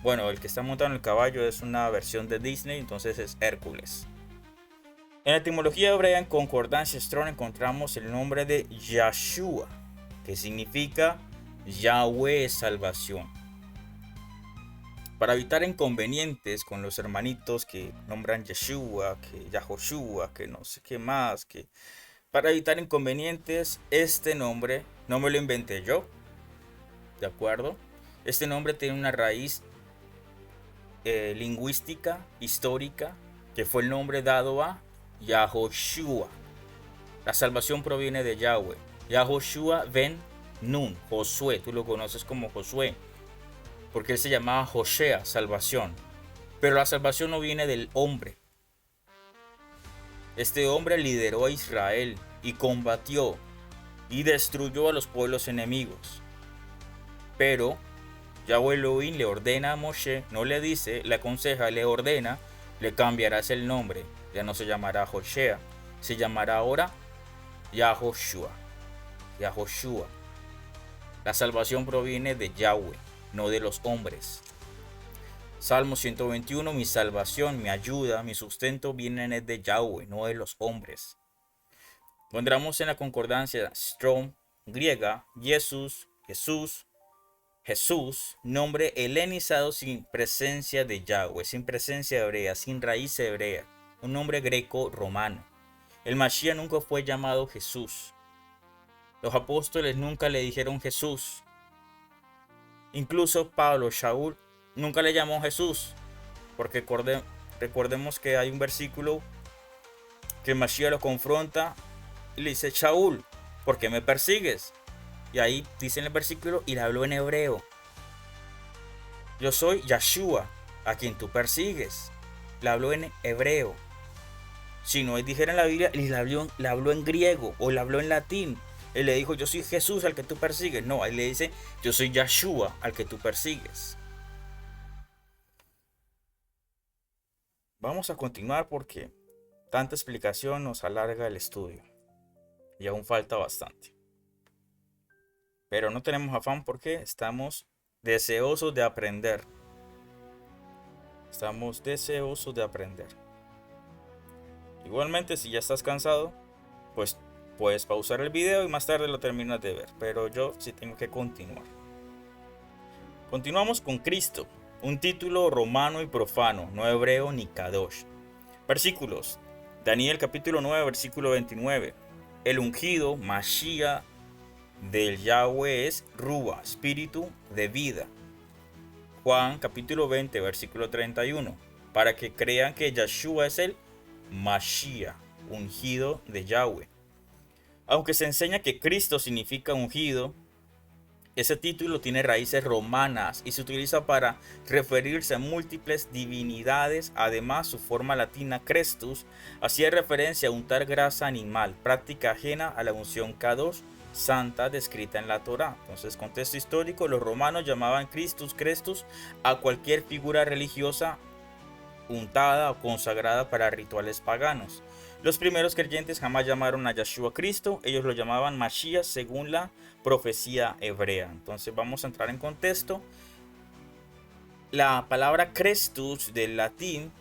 Bueno, el que está montado en el caballo es una versión de Disney, entonces es Hércules. En la etimología hebrea, en Concordancia Strong, encontramos el nombre de Yahshua, que significa Yahweh es salvación. Para evitar inconvenientes con los hermanitos que nombran Yeshua, que Yahoshua, que no sé qué más, para evitar inconvenientes, este nombre no me lo inventé yo, ¿de acuerdo? Este nombre tiene una raíz lingüística, histórica, que fue el nombre dado a Yahoshua. La salvación proviene de Yahweh. Yahoshua ben Nun, Josué, tú lo conoces como Josué, porque él se llamaba Josea, salvación. Pero la salvación no viene del hombre. Este hombre lideró a Israel y combatió y destruyó a los pueblos enemigos. Pero Yahweh Elohim le ordena a Moshe, no le dice, le aconseja, le ordena, le cambiarás el nombre. Ya no se llamará Josea, se llamará ahora Yahoshua. Yahoshua. La salvación proviene de Yahweh, no de los hombres. Salmo 121, mi salvación, mi ayuda, mi sustento vienen de Yahweh, no de los hombres. Encontramos en la concordancia Strong griega, Jesús, nombre helenizado sin presencia de Yahweh, sin presencia hebrea, sin raíz hebrea, un nombre greco-romano. El Mashiach nunca fue llamado Jesús. Los apóstoles nunca le dijeron Jesús. Incluso Pablo, Shaul, nunca le llamó Jesús, porque recordemos que hay un versículo que el Mashiach lo confronta y le dice: Shaul, ¿por qué me persigues? Y ahí dice en el versículo, y le habló en hebreo: yo soy Yahshua, a quien tú persigues. Le habló en hebreo. Si no dijera en la Biblia, le habló en griego o le habló en latín. Él le dijo: yo soy Jesús al que tú persigues. No, él le dice: yo soy Yahshua al que tú persigues. Vamos a continuar porque tanta explicación nos alarga el estudio y aún falta bastante. Pero no tenemos afán porque estamos deseosos de aprender. Estamos deseosos de aprender. Igualmente, si ya estás cansado, pues puedes pausar el video y más tarde lo terminas de ver. Pero yo sí tengo que continuar. Continuamos con Cristo, un título romano y profano, no hebreo ni kadosh. Versículos: Daniel capítulo 9, versículo 29. El ungido, Mashiach del Yahweh es Ruba, espíritu de vida. Juan capítulo 20, versículo 31. Para que crean que Yahshua es el Mashiach, ungido de Yahweh. Aunque se enseña que Cristo significa ungido, ese título tiene raíces romanas y se utiliza para referirse a múltiples divinidades. Además, su forma latina Crestus hacía referencia a untar grasa animal, práctica ajena a la unción Kadosh, santa, descrita en la Torá. Entonces, contexto histórico: los romanos llamaban Crestus a cualquier figura religiosa untada o consagrada para rituales paganos. Los primeros creyentes jamás llamaron a Yahshua Cristo, ellos lo llamaban Mashiach según la profecía hebrea. Entonces vamos a entrar en contexto. La palabra Crestus del latín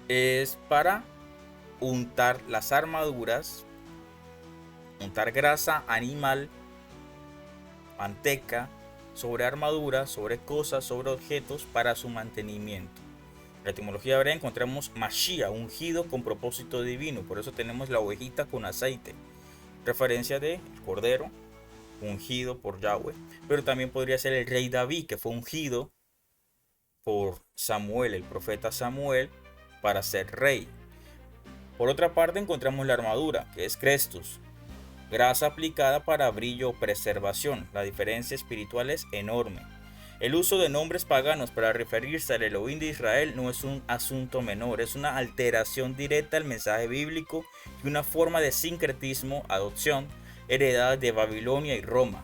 es para untar las armaduras, untar grasa animal, manteca, sobre armaduras, sobre cosas, sobre objetos para su mantenimiento. En la etimología hebrea encontramos Mashiach, ungido con propósito divino. Por eso tenemos la ovejita con aceite, referencia del cordero ungido por Yahweh. Pero también podría ser el rey David, que fue ungido por Samuel, el profeta Samuel, para ser rey. Por otra parte encontramos la armadura, que es Crestus, grasa aplicada para brillo o preservación. La diferencia espiritual es enorme. El uso de nombres paganos para referirse al Elohim de Israel no es un asunto menor, es una alteración directa al mensaje bíblico y una forma de sincretismo, adopción, heredada de Babilonia y Roma.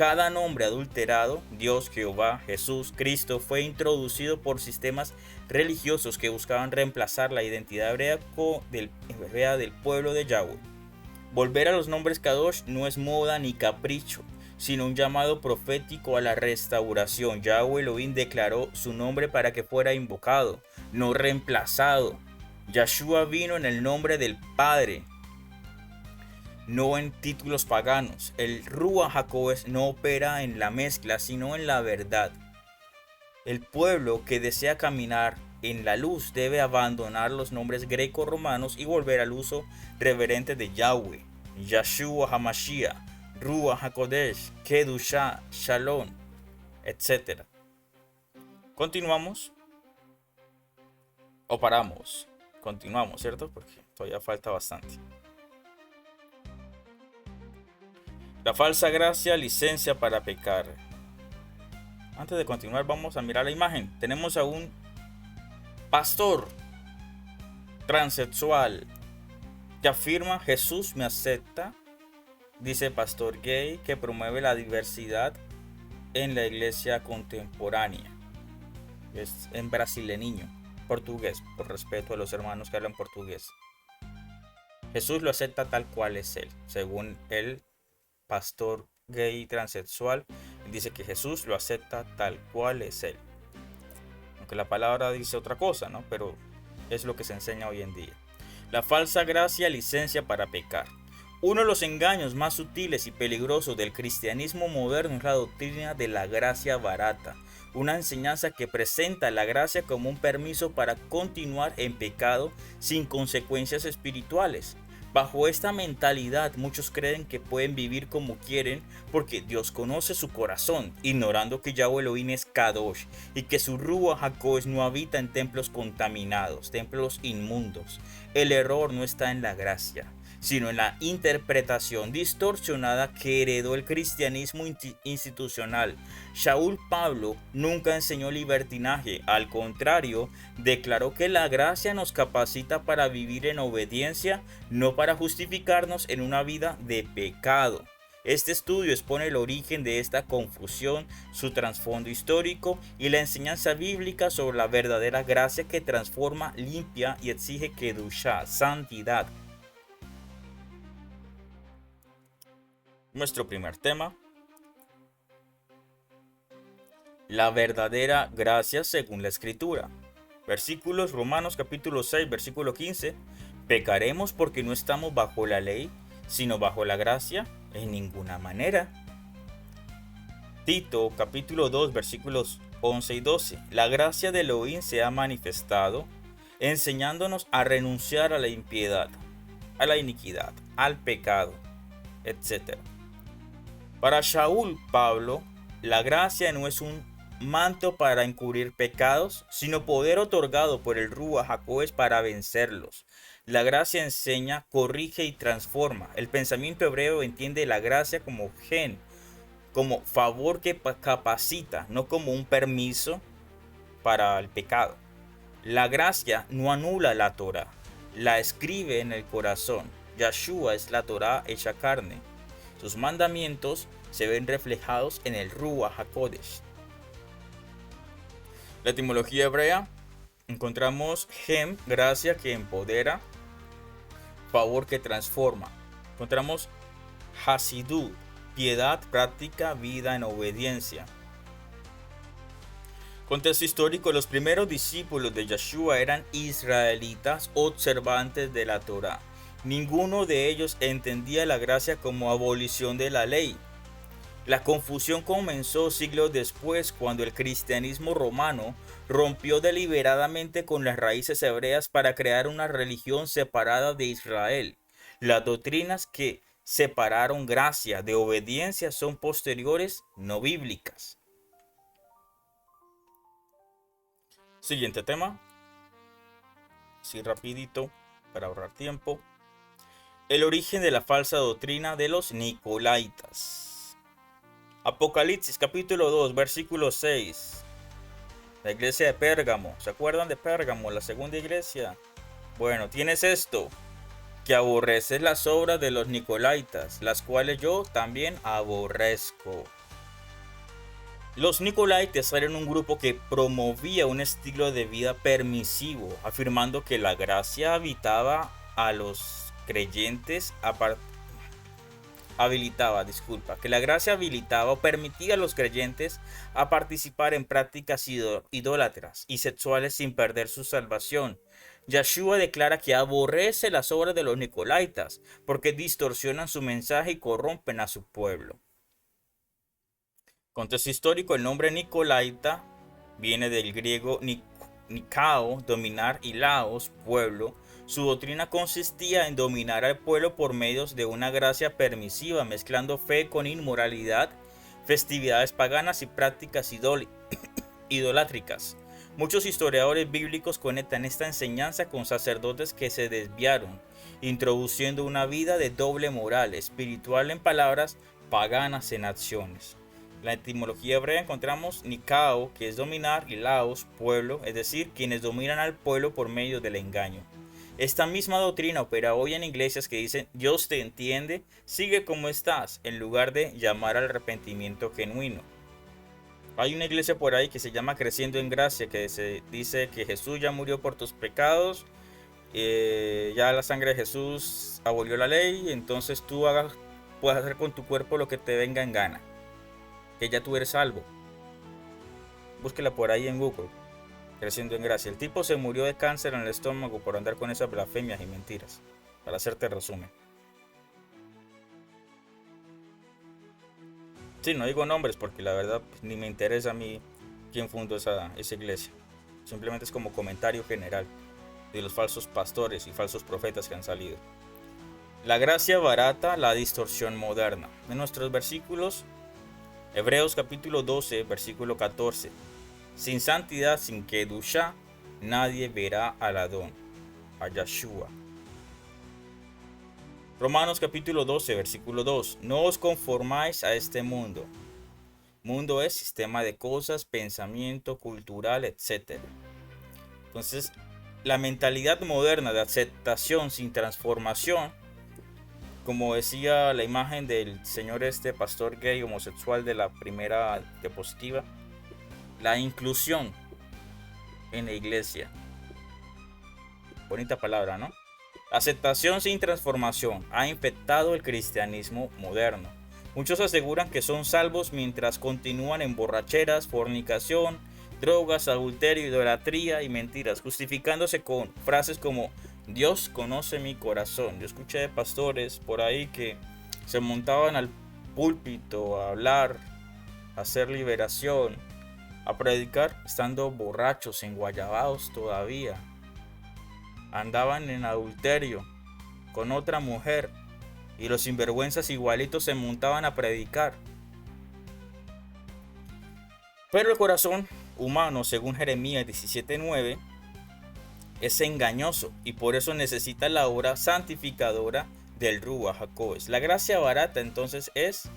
Cada nombre adulterado, Dios, Jehová, Jesús, Cristo, fue introducido por sistemas religiosos que buscaban reemplazar la identidad hebrea del pueblo de Yahweh. Volver a los nombres Kadosh no es moda ni capricho, sino un llamado profético a la restauración. Yahweh Elohim declaró su nombre para que fuera invocado, no reemplazado. Yahshua vino en el nombre del Padre, no en títulos paganos. El Ruach HaKodesh no opera en la mezcla, sino en la verdad. El pueblo que desea caminar en la luz debe abandonar los nombres greco-romanos y volver al uso reverente de Yahweh, Yahshua HaMashiach, Ruach HaKodesh, Kedushah, Shalom, etc. ¿Continuamos? ¿O paramos? Continuamos, ¿cierto? Porque todavía falta bastante. La falsa gracia, licencia para pecar. Antes de continuar, vamos a mirar la imagen. Tenemos a un pastor transexual que afirma: Jesús me acepta. Dice pastor gay que promueve la diversidad en la iglesia contemporánea. Es en brasileño, portugués, por respeto a los hermanos que hablan portugués. Jesús lo acepta tal cual es él, según el pastor gay transexual. Dice que Jesús lo acepta tal cual es él, aunque la palabra dice otra cosa, ¿no? Pero es lo que se enseña hoy en día. La falsa gracia, licencia para pecar. Uno de los engaños más sutiles y peligrosos del cristianismo moderno es la doctrina de la gracia barata, una enseñanza que presenta la gracia como un permiso para continuar en pecado sin consecuencias espirituales. Bajo esta mentalidad, muchos creen que pueden vivir como quieren porque Dios conoce su corazón, ignorando que Yahweh Elohim es Kadosh y que su Ruach HaKodesh no habita en templos contaminados, templos inmundos. El error no está en la gracia, sino en la interpretación distorsionada que heredó el cristianismo institucional. Shaul Pablo nunca enseñó libertinaje, al contrario, declaró que la gracia nos capacita para vivir en obediencia, no para justificarnos en una vida de pecado. Este estudio expone el origen de esta confusión, su trasfondo histórico y la enseñanza bíblica sobre la verdadera gracia que transforma, limpia y exige kedushá, santidad. Nuestro primer tema: la verdadera gracia según la Escritura. Versículos: Romanos capítulo 6, versículo 15. ¿Pecaremos porque no estamos bajo la ley, sino bajo la gracia? En ninguna manera. Tito capítulo 2, versículos 11 y 12. La gracia de Elohim se ha manifestado, enseñándonos a renunciar a la impiedad, a la iniquidad, al pecado, etc. Para Shaul Pablo, la gracia no es un manto para encubrir pecados, sino poder otorgado por el Ruach HaKodesh para vencerlos. La gracia enseña, corrige y transforma. El pensamiento hebreo entiende la gracia como gen, como favor que capacita, no como un permiso para el pecado. La gracia no anula la Torah, la escribe en el corazón. Yahshua es la Torah hecha carne. Sus mandamientos se ven reflejados en el Ruach HaKodesh. La etimología hebrea: encontramos Gem, gracia que empodera, favor que transforma. Encontramos Hasidut, piedad, práctica, vida en obediencia. Contexto histórico: los primeros discípulos de Yahshua eran israelitas observantes de la Torah. Ninguno de ellos entendía la gracia como abolición de la ley. La confusión comenzó siglos después, cuando el cristianismo romano rompió deliberadamente con las raíces hebreas para crear una religión separada de Israel. Las doctrinas que separaron gracia de obediencia son posteriores, no bíblicas. Siguiente tema, así rapidito para ahorrar tiempo: el origen de la falsa doctrina de los Nicolaitas. Apocalipsis capítulo 2, versículo 6. La iglesia de Pérgamo. ¿Se acuerdan de Pérgamo, la segunda iglesia? Bueno, tienes esto: que aborreces las obras de los Nicolaitas, las cuales yo también aborrezco. Los Nicolaites eran un grupo que promovía un estilo de vida permisivo, afirmando que la gracia habitaba a los creyentes que la gracia habilitaba o permitía a los creyentes a participar en prácticas idólatras y sexuales sin perder su salvación. Yeshua declara que aborrece las obras de los Nicolaitas porque distorsionan su mensaje y corrompen a su pueblo. Contexto histórico: el nombre Nicolaita viene del griego Nikao, dominar, y Laos, pueblo. Su doctrina consistía en dominar al pueblo por medios de una gracia permisiva, mezclando fe con inmoralidad, festividades paganas y prácticas idolátricas. Muchos historiadores bíblicos conectan esta enseñanza con sacerdotes que se desviaron, introduciendo una vida de doble moral, espiritual en palabras, paganas en acciones. La etimología hebrea encontramos Nikao, que es dominar, y Laos, pueblo, es decir, quienes dominan al pueblo por medio del engaño. Esta misma doctrina opera hoy en iglesias que dicen Dios te entiende, sigue como estás, en lugar de llamar al arrepentimiento genuino. Hay una iglesia por ahí que se llama Creciendo en Gracia, que se dice que Jesús ya murió por tus pecados, ya la sangre de Jesús abolió la ley, entonces tú puedes hacer con tu cuerpo lo que te venga en gana, que ya tú eres salvo. Búsquela por ahí en Google, Creciendo en Gracia. El tipo se murió de cáncer en el estómago por andar con esas blasfemias y mentiras, para hacerte resumen. Sí, no digo nombres porque la verdad ni me interesa a mí quién fundó esa iglesia. Simplemente es como comentario general de los falsos pastores y falsos profetas que han salido. La gracia barata, la distorsión moderna. En nuestros versículos, Hebreos capítulo 12, versículo 14. Sin santidad, sin Kedushá, nadie verá al Adón, a Yeshua. Romanos capítulo 12, versículo 2. No os conformáis a este mundo. Mundo es sistema de cosas, pensamiento, cultural, etc. Entonces, la mentalidad moderna de aceptación sin transformación, como decía la imagen del señor pastor gay homosexual de la primera diapositiva, la inclusión en la iglesia. Bonita palabra, ¿no? Aceptación sin transformación ha infectado el cristianismo moderno. Muchos aseguran que son salvos mientras continúan en borracheras, fornicación, drogas, adulterio, idolatría y mentiras, justificándose con frases como Dios conoce mi corazón. Yo escuché de pastores por ahí que se montaban al púlpito a hablar, a hacer liberación, a predicar, estando borrachos, enguayabados todavía. Andaban en adulterio con otra mujer y los sinvergüenzas igualitos se montaban a predicar. Pero el corazón humano, según Jeremías 17:9, es engañoso y por eso necesita la obra santificadora del Ruach HaKodesh. La gracia barata entonces es: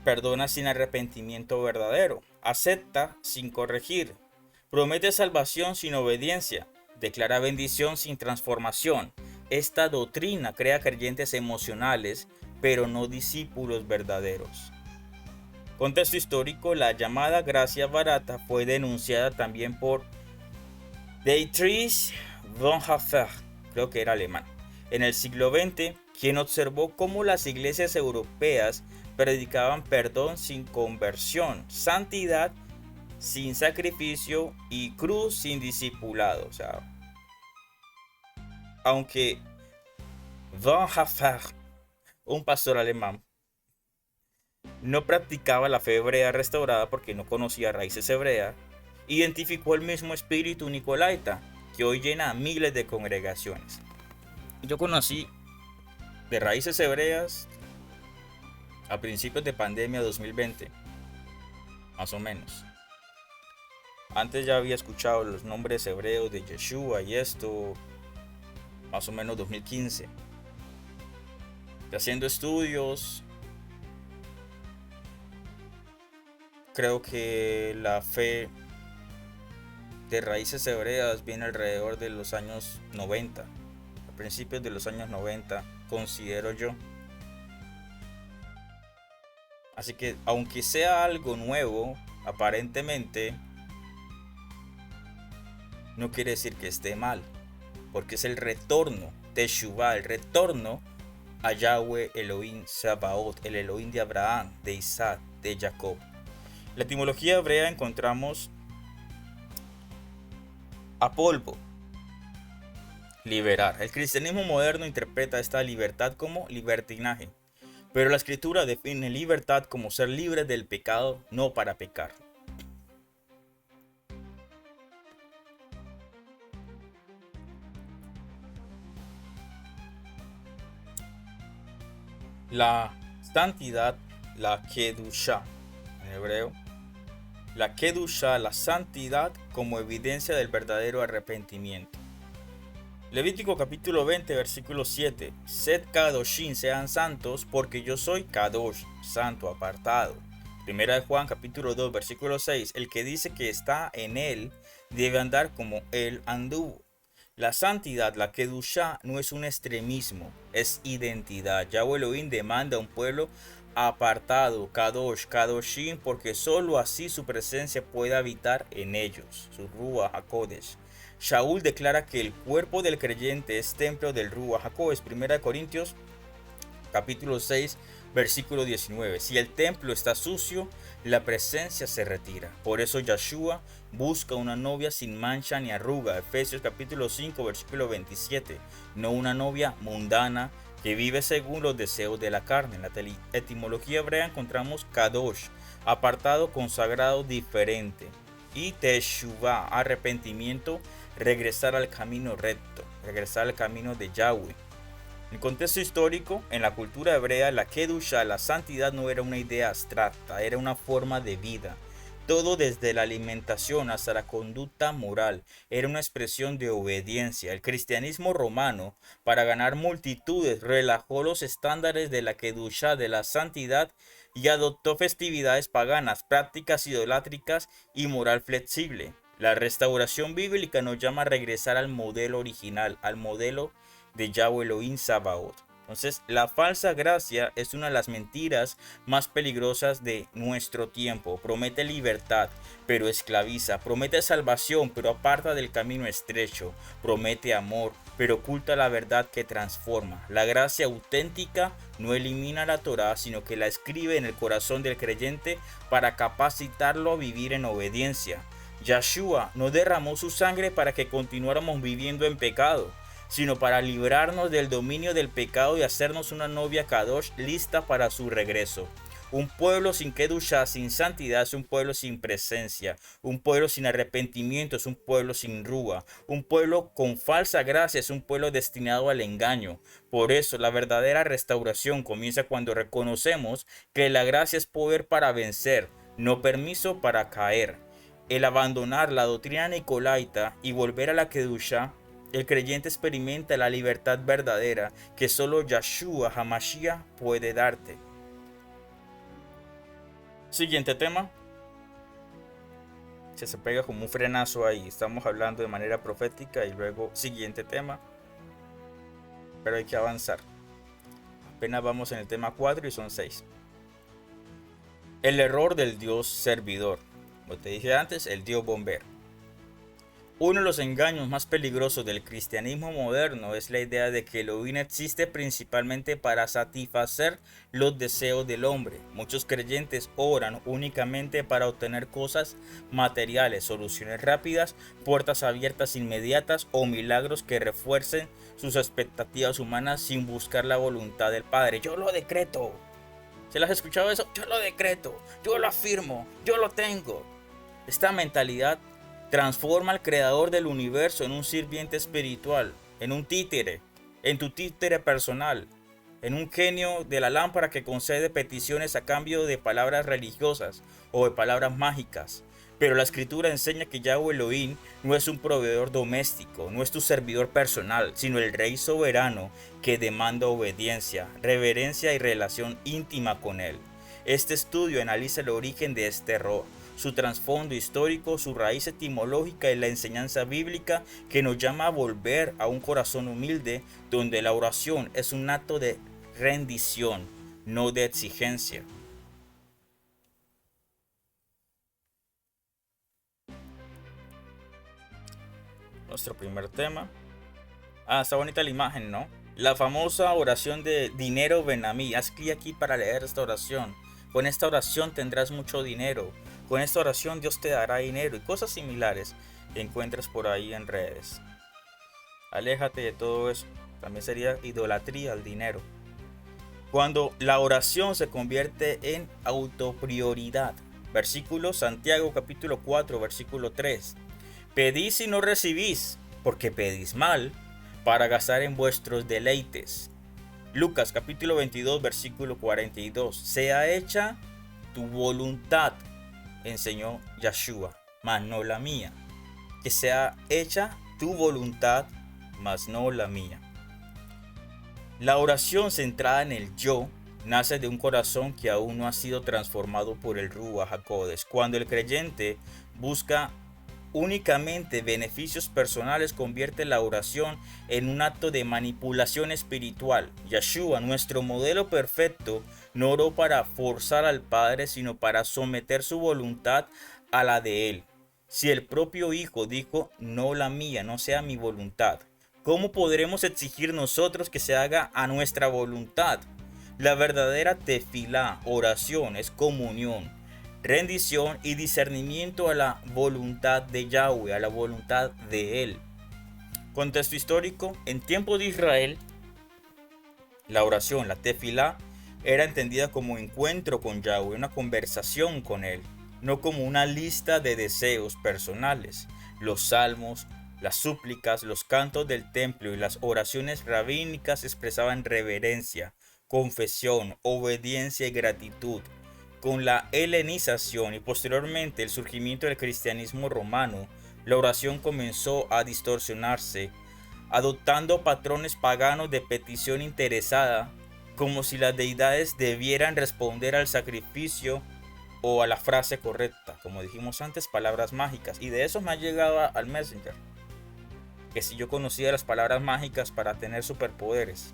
perdona sin arrepentimiento verdadero, acepta sin corregir, promete salvación sin obediencia, declara bendición sin transformación. Esta doctrina crea creyentes emocionales, pero no discípulos verdaderos. Contexto histórico: la llamada gracia barata fue denunciada también por Dietrich Bonhoeffer, creo que era alemán, en el siglo XX, quien observó cómo las iglesias europeas predicaban perdón sin conversión, santidad sin sacrificio y cruz sin discipulado. O sea, aunque Bonhoeffer, un pastor alemán, no practicaba la fe hebrea restaurada porque no conocía raíces hebreas, identificó el mismo espíritu nicolaita que hoy llena a miles de congregaciones. Yo conocí de raíces hebreas a principios de pandemia 2020, más o menos. Antes ya había escuchado los nombres hebreos de Yeshua y esto, más o menos 2015. Y haciendo estudios, creo que la fe de raíces hebreas viene alrededor de los años 90, a principios de los años 90, considero yo. Así que aunque sea algo nuevo, aparentemente, no quiere decir que esté mal, porque es el retorno, Teshuvah, el retorno a Yahweh Elohim Sabaoth, el Elohim de Abraham, de Isaac, de Jacob. En la etimología hebrea encontramos a polvo, liberar. El cristianismo moderno interpreta esta libertad como libertinaje, pero la escritura define libertad como ser libre del pecado, no para pecar. La santidad, la Kedushá, en hebreo, la Kedushá, la santidad como evidencia del verdadero arrepentimiento. Levítico capítulo 20, versículo 7. Sed Kadoshim, sean santos, porque yo soy Kadosh, santo, apartado. Primera de Juan capítulo 2, versículo 6. El que dice que está en él, debe andar como él anduvo. La santidad, la Kedushá, no es un extremismo, es identidad. Yahweh Elohim demanda a un pueblo apartado, Kadosh, Kadoshim, porque solo así su presencia puede habitar en ellos, su Ruach HaKodesh. Shaul declara que el cuerpo del creyente es templo del Ruach HaKodesh, 1 Corintios capítulo 6, versículo 19. Si el templo está sucio, la presencia se retira. Por eso Yahshua busca una novia sin mancha ni arruga. Efesios capítulo 5, versículo 27. No una novia mundana que vive según los deseos de la carne. En la etimología hebrea encontramos Kadosh, apartado, consagrado, diferente. Y Teshuvah, arrepentimiento, regresar al camino recto, regresar al camino de Yahweh. En el contexto histórico, en la cultura hebrea, la Kedusha, la santidad, no era una idea abstracta, era una forma de vida. Todo desde la alimentación hasta la conducta moral era una expresión de obediencia. El cristianismo romano, para ganar multitudes, relajó los estándares de la Kedusha, de la santidad, y adoptó festividades paganas, prácticas idolátricas y moral flexible. La restauración bíblica nos llama a regresar al modelo original, al modelo de Yahweh Elohim Sabaoth. Entonces, la falsa gracia es una de las mentiras más peligrosas de nuestro tiempo. Promete libertad, pero esclaviza. Promete salvación, pero aparta del camino estrecho. Promete amor, pero oculta la verdad que transforma. La gracia auténtica no elimina la Torá, sino que la escribe en el corazón del creyente para capacitarlo a vivir en obediencia. Yahshua no derramó su sangre para que continuáramos viviendo en pecado, sino para librarnos del dominio del pecado y hacernos una novia Kadosh lista para su regreso. Un pueblo sin Kedushá, sin santidad, es un pueblo sin presencia. Un pueblo sin arrepentimiento es un pueblo sin rúa. Un pueblo con falsa gracia es un pueblo destinado al engaño. Por eso la verdadera restauración comienza cuando reconocemos que la gracia es poder para vencer, no permiso para caer. El abandonar la doctrina nicolaita y volver a la Kedushá, el creyente experimenta la libertad verdadera que solo Yahshua HaMashiach puede darte. Siguiente tema. Se pega como un frenazo ahí. Estamos hablando de manera profética y luego siguiente tema. Pero hay que avanzar. Apenas vamos en el tema 4 y son 6. El error del Dios servidor. Como te dije antes, el Dios bombero. Uno de los engaños más peligrosos del cristianismo moderno es la idea de que Elohim existe principalmente para satisfacer los deseos del hombre. Muchos creyentes oran únicamente para obtener cosas materiales, soluciones rápidas, puertas abiertas inmediatas o milagros que refuercen sus expectativas humanas sin buscar la voluntad del Padre. Yo lo decreto. ¿Se las has escuchado eso? Yo lo decreto, yo lo afirmo, yo lo tengo. Esta mentalidad transforma al creador del universo en un sirviente espiritual, en un títere, en tu títere personal, en un genio de la lámpara que concede peticiones a cambio de palabras religiosas o de palabras mágicas. Pero la escritura enseña que Yahweh Elohim no es un proveedor doméstico, no es tu servidor personal, sino el rey soberano que demanda obediencia, reverencia y relación íntima con él. Este estudio analiza el origen de este error, su trasfondo histórico, su raíz etimológica y la enseñanza bíblica que nos llama a volver a un corazón humilde donde la oración es un acto de rendición, no de exigencia. nuestro primer tema. Está bonita la imagen, ¿no? La famosa oración de dinero ven a mí. Haz clic aquí para leer esta oración. Con esta oración tendrás mucho dinero. Con esta oración Dios te dará dinero y cosas similares que encuentres por ahí en redes. Aléjate de todo eso. También sería idolatría al dinero. Cuando la oración se convierte en autoprioridad. Versículo Santiago capítulo 4 versículo 3. Pedís y no recibís, porque pedís mal, para gastar en vuestros deleites. Lucas capítulo 22 versículo 42. Sea hecha tu voluntad, enseñó Yeshua, mas no la mía. Que sea hecha tu voluntad, mas no la mía. La oración centrada en el yo nace de un corazón que aún no ha sido transformado por el Ruach HaKodesh. Cuando el creyente busca únicamente beneficios personales, convierte la oración en un acto de manipulación espiritual. Yeshua, nuestro modelo perfecto, no oró para forzar al Padre, sino para someter su voluntad a la de Él. Si el propio Hijo dijo, no la mía, no sea mi voluntad, ¿cómo podremos exigir nosotros que se haga a nuestra voluntad? La verdadera tefilá, oración, es comunión, rendición y discernimiento a la voluntad de Yahweh, a la voluntad de Él. Contexto histórico: en tiempo de Israel, la oración, la tefilá, era entendida como encuentro con Yahweh, una conversación con Él, no como una lista de deseos personales. Los salmos, las súplicas, los cantos del templo y las oraciones rabínicas expresaban reverencia, confesión, obediencia y gratitud. Con la helenización y posteriormente el surgimiento del cristianismo romano, la oración comenzó a distorsionarse, adoptando patrones paganos de petición interesada, como si las deidades debieran responder al sacrificio o a la frase correcta. Como dijimos antes, palabras mágicas. Y de eso me ha llegado al Messenger, que si yo conocía las palabras mágicas para tener superpoderes.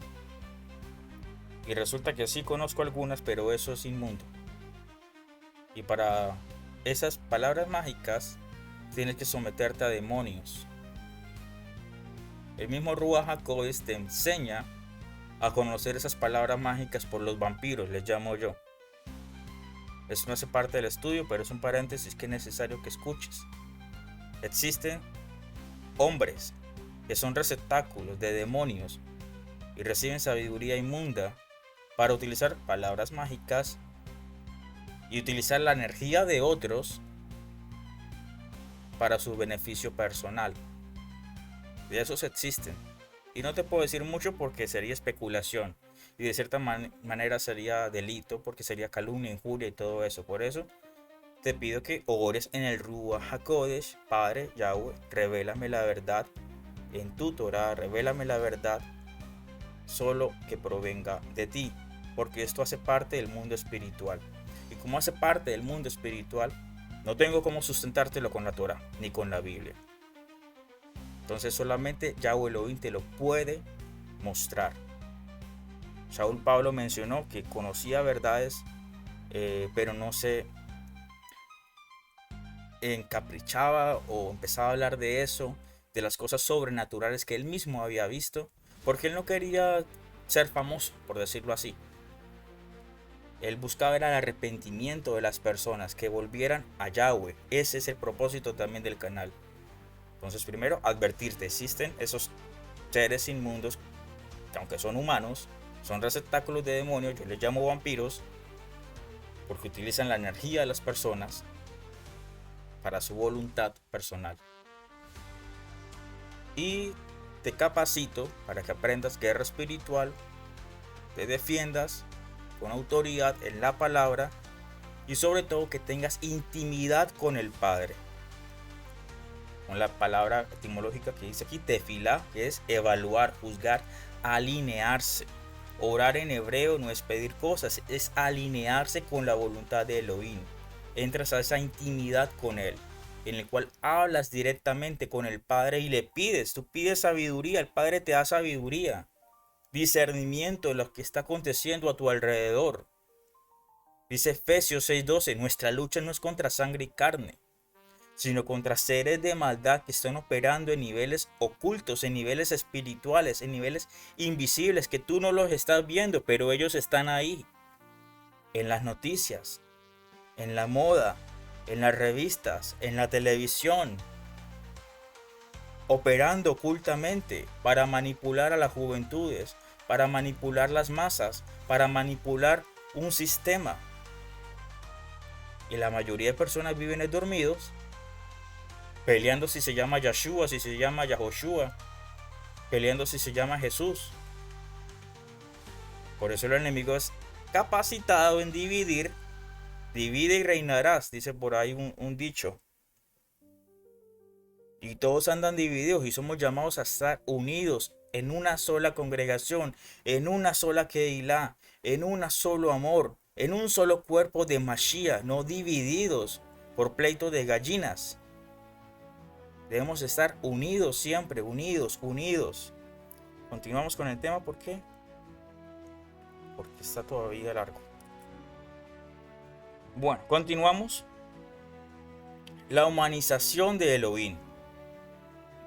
Y resulta que sí conozco algunas, pero eso es inmundo. Y para esas palabras mágicas tienes que someterte a demonios. El mismo Ruach HaKodesh te enseña a conocer esas palabras mágicas por los vampiros, les llamo yo. Eso no hace parte del estudio, pero es un paréntesis que es necesario que escuches. Existen hombres que son receptáculos de demonios y reciben sabiduría inmunda para utilizar palabras mágicas y utilizar la energía de otros para su beneficio personal. De esos existen. Y no te puedo decir mucho porque sería especulación. Y de cierta manera sería delito, porque sería calumnia, injuria y todo eso. Por eso te pido que ores en el Ruach HaKodesh. Padre Yahweh, revélame la verdad en tu Torah. Revélame la verdad solo que provenga de ti. Porque esto hace parte del mundo espiritual. Y como hace parte del mundo espiritual, no tengo cómo sustentártelo con la Torah ni con la Biblia. Entonces solamente Yahweh Elohim te lo puede mostrar. Saúl Pablo mencionó que conocía verdades, pero no se encaprichaba o empezaba a hablar de eso, de las cosas sobrenaturales que él mismo había visto, porque él no quería ser famoso, por decirlo así. Él buscaba el arrepentimiento de las personas, que volvieran a Yahweh. Ese es el propósito también del canal. Entonces primero advertirte, existen esos seres inmundos que aunque son humanos, son receptáculos de demonios, yo les llamo vampiros, porque utilizan la energía de las personas para su voluntad personal. Y te capacito para que aprendas guerra espiritual, te defiendas con autoridad en la palabra y sobre todo que tengas intimidad con el Padre. Con la palabra etimológica que dice aquí, tefilá, que es evaluar, juzgar, alinearse. Orar en hebreo no es pedir cosas, es alinearse con la voluntad de Elohim. Entras a esa intimidad con Él, en el cual hablas directamente con el Padre y le pides. Tú pides sabiduría, el Padre te da sabiduría, discernimiento de lo que está aconteciendo a tu alrededor. Dice Efesios 6:12, nuestra lucha no es contra sangre y carne, sino contra seres de maldad que están operando en niveles ocultos, en niveles espirituales, en niveles invisibles que tú no los estás viendo, pero ellos están ahí, en las noticias, en la moda, en las revistas, en la televisión, operando ocultamente para manipular a las juventudes, para manipular las masas, para manipular un sistema. Y la mayoría de personas viven dormidos, peleando si se llama Yahshua, si se llama Yahoshua, peleando si se llama Jesús. Por eso el enemigo es capacitado en dividir. Divide y reinarás, dice por ahí un dicho. Y todos andan divididos y somos llamados a estar unidos en una sola congregación, en una sola Keilah, en un solo amor, en un solo cuerpo de Mashiach, no divididos por pleito de gallinas. Debemos estar unidos siempre, unidos. Continuamos con el tema, ¿por qué? Porque está todavía largo. Bueno, continuamos. La humanización de Elohim.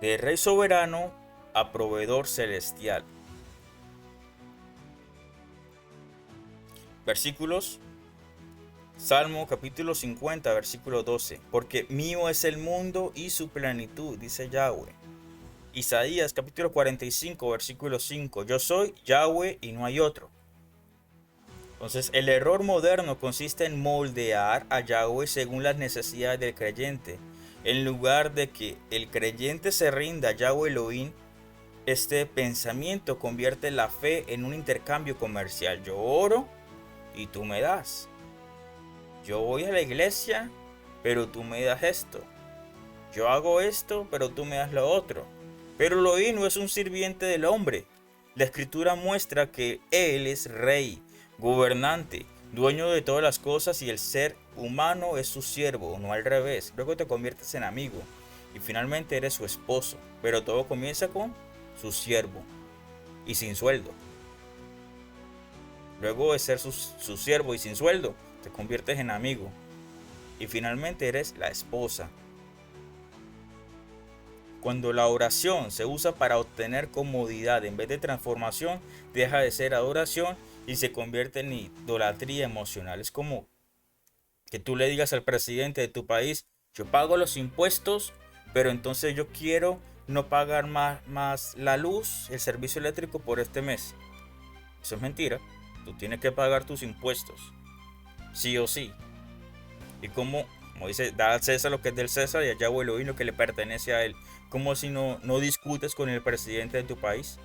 De rey soberano a proveedor celestial. Versículos. Salmo capítulo 50, versículo 12. Porque mío es el mundo y su plenitud, dice Yahweh. Isaías capítulo 45, versículo 5. Yo soy Yahweh y no hay otro. Entonces, el error moderno consiste en moldear a Yahweh según las necesidades del creyente. En lugar de que el creyente se rinda a Yahweh Elohim, este pensamiento convierte la fe en un intercambio comercial. Yo oro y tú me das. Yo voy a la iglesia, pero tú me das esto. Yo hago esto, pero tú me das lo otro. Pero Elohim no es un sirviente del hombre. La escritura muestra que Él es rey, gobernante, dueño de todas las cosas, y el ser humano es su siervo, no al revés. Luego te conviertes en amigo y finalmente eres su esposo. Pero todo comienza con su siervo y sin sueldo. Luego de ser su siervo y sin sueldo, te conviertes en amigo y finalmente eres la esposa. Cuando la oración se usa para obtener comodidad en vez de transformación, deja de ser adoración y se convierte en idolatría emocional. Es como que tú le digas al presidente de tu país: yo pago los impuestos, pero entonces yo quiero no pagar más la luz, el servicio eléctrico por este mes. Eso es mentira. Tú tienes que pagar tus impuestos, sí o sí. Y como dice, da al César lo que es del César y a Yahweh Elohim lo que le pertenece a él. Como si no discutes con el presidente de tu país.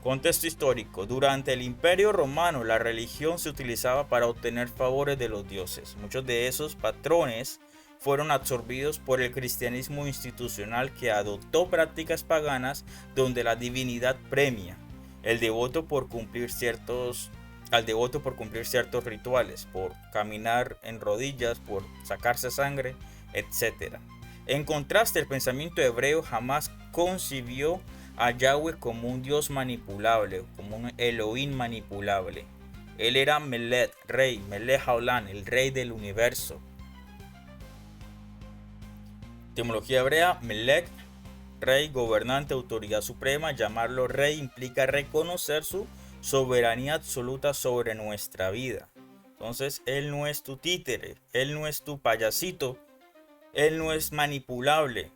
Contexto histórico. Durante el Imperio Romano, la religión se utilizaba para obtener favores de los dioses. Muchos de esos patrones fueron absorbidos por el cristianismo institucional, que adoptó prácticas paganas donde la divinidad premia al devoto por cumplir ciertos rituales, por caminar en rodillas, por sacarse sangre, etc. En contraste, el pensamiento hebreo jamás concibió a Yahweh como un Dios manipulable, como un Elohim manipulable. Él era Melech, rey, Melech Haolam, el rey del universo. Etimología hebrea: Melech, rey, gobernante, autoridad suprema. Llamarlo rey implica reconocer su soberanía absoluta sobre nuestra vida. Entonces, Él no es tu títere, Él no es tu payasito, Él no es manipulable.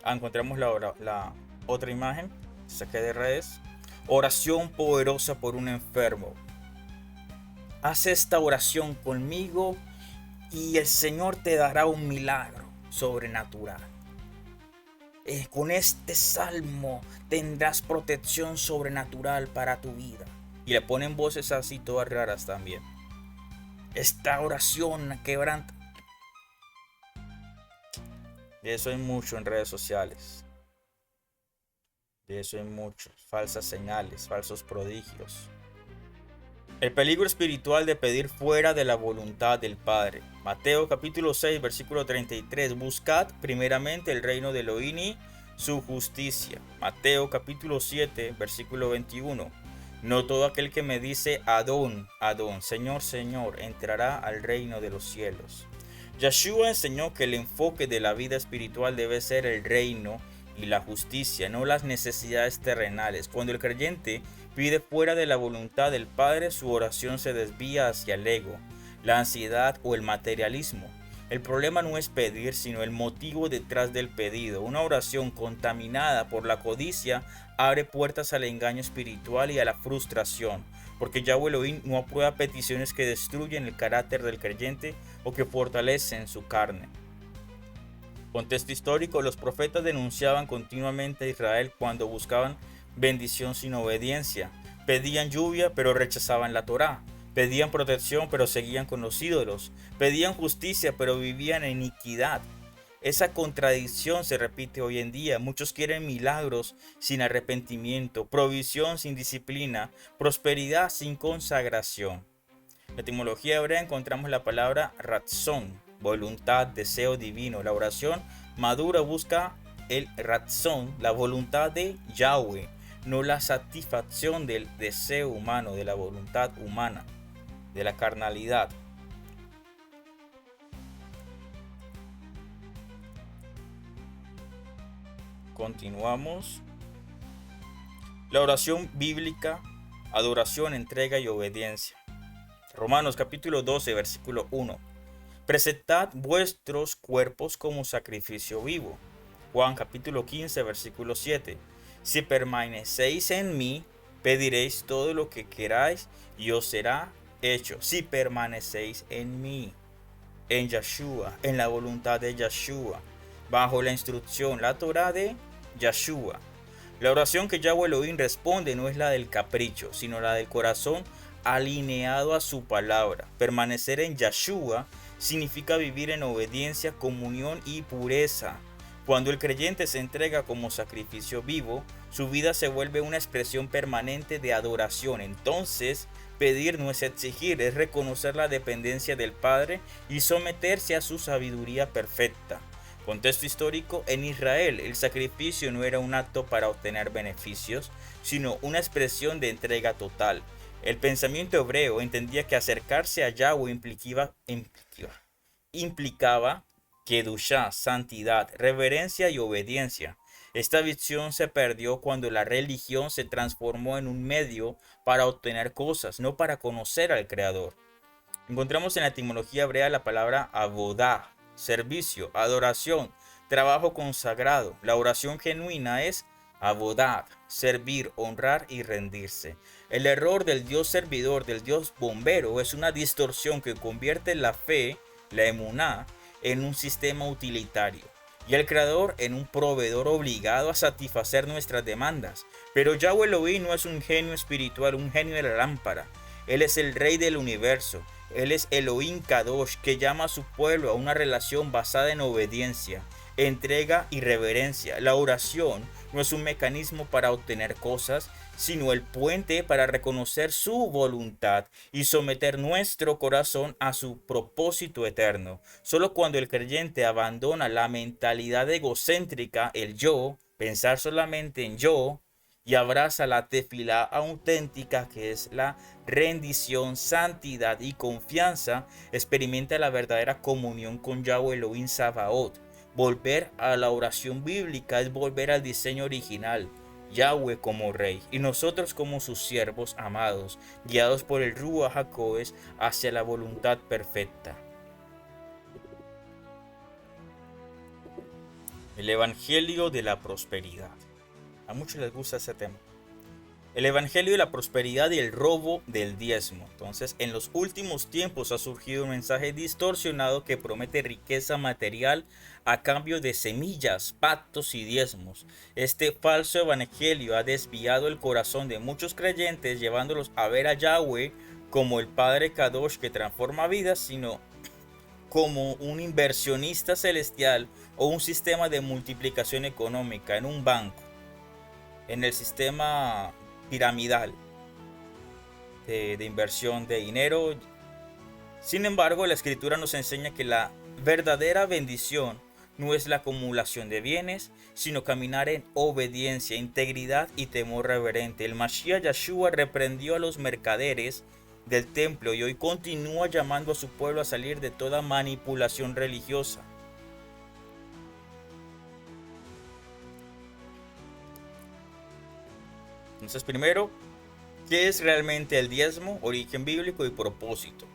Encontramos la otra imagen, saqué de redes. Oración poderosa por un enfermo. Haz esta oración conmigo y el Señor te dará un milagro sobrenatural. Con este salmo tendrás protección sobrenatural para tu vida. Y le ponen voces así todas raras también. Esta oración quebranta. De eso hay mucho en redes sociales. De eso hay mucho. Falsas señales, falsos prodigios. El peligro espiritual de pedir fuera de la voluntad del Padre. Mateo capítulo 6, versículo 33. Buscad primeramente el reino de Elohim y su justicia. Mateo capítulo 7, versículo 21. No todo aquel que me dice Adón, Adón, Señor, Señor, entrará al reino de los cielos. Yeshua enseñó que el enfoque de la vida espiritual debe ser el reino y la justicia, no las necesidades terrenales. Cuando el creyente pide fuera de la voluntad del Padre, su oración se desvía hacia el ego, la ansiedad o el materialismo. El problema no es pedir, sino el motivo detrás del pedido. Una oración contaminada por la codicia abre puertas al engaño espiritual y a la frustración, porque Yahweh Elohim no aprueba peticiones que destruyen el carácter del creyente o que fortalecen su carne. Contexto histórico: los profetas denunciaban continuamente a Israel cuando buscaban bendición sin obediencia. Pedían lluvia pero rechazaban la Torá. Pedían protección pero seguían con los ídolos. Pedían justicia pero vivían en iniquidad. Esa contradicción se repite hoy en día. Muchos quieren milagros sin arrepentimiento, provisión sin disciplina, prosperidad sin consagración. En la etimología hebrea encontramos la palabra ratzón, voluntad, deseo divino. La oración madura busca el ratzón, la voluntad de Yahweh, no la satisfacción del deseo humano, de la voluntad humana, de la carnalidad. Continuamos. La oración bíblica: adoración, entrega y obediencia. Romanos capítulo 12, versículo 1. Presentad vuestros cuerpos como sacrificio vivo. Juan capítulo 15, versículo 7. Si permanecéis en mí, pediréis todo lo que queráis y os será hecho. Si permanecéis en mí, en Yeshua, en la voluntad de Yeshua, bajo la instrucción, la Torah de Yeshua. La oración que Yahweh Elohim responde no es la del capricho, sino la del corazón alineado a su palabra. Permanecer en Yeshua significa vivir en obediencia, comunión y pureza. Cuando el creyente se entrega como sacrificio vivo, su vida se vuelve una expresión permanente de adoración. Entonces, pedir no es exigir, es reconocer la dependencia del Padre y someterse a su sabiduría perfecta. Contexto histórico: en Israel el sacrificio no era un acto para obtener beneficios, sino una expresión de entrega total. El pensamiento hebreo entendía que acercarse a Yahweh implicaba kedushá, santidad, reverencia y obediencia. Esta visión se perdió cuando la religión se transformó en un medio para obtener cosas, no para conocer al Creador. Encontramos en la etimología hebrea la palabra abodá, servicio, adoración, trabajo consagrado. La oración genuina es abodá, servir, honrar y rendirse. El error del Dios servidor, del Dios bombero, es una distorsión que convierte la fe, la emuná, en un sistema utilitario y el Creador en un proveedor obligado a satisfacer nuestras demandas. Pero Yahweh Elohim no es un genio espiritual, un genio de la lámpara. Él es el Rey del universo. Él es Elohim Kadosh, que llama a su pueblo a una relación basada en obediencia, entrega y reverencia. La oración no es un mecanismo para obtener cosas, sino el puente para reconocer su voluntad y someter nuestro corazón a su propósito eterno. Solo cuando el creyente abandona la mentalidad egocéntrica, el yo, pensar solamente en yo, y abraza la tefilá auténtica, que es la rendición, santidad y confianza, experimenta la verdadera comunión con Yahweh Elohim Sabaoth. Volver a la oración bíblica es volver al diseño original, Yahweh como Rey y nosotros como sus siervos amados, guiados por el Ruach HaKodesh hacia la voluntad perfecta. El Evangelio de la Prosperidad. A muchos les gusta ese tema. El Evangelio de la Prosperidad y el robo del diezmo. Entonces, en los últimos tiempos ha surgido un mensaje distorsionado que promete riqueza material a cambio de semillas, pactos y diezmos. Este falso evangelio ha desviado el corazón de muchos creyentes, llevándolos a ver a Yahweh como el Padre Kadosh que transforma vidas, sino como un inversionista celestial o un sistema de multiplicación económica en un banco, en el sistema piramidal de inversión de dinero. Sin embargo, la escritura nos enseña que la verdadera bendición no es la acumulación de bienes, sino caminar en obediencia, integridad y temor reverente. El Mashiach Yeshua reprendió a los mercaderes del templo y hoy continúa llamando a su pueblo a salir de toda manipulación religiosa. Entonces, primero, ¿qué es realmente el diezmo? Origen bíblico y propósito.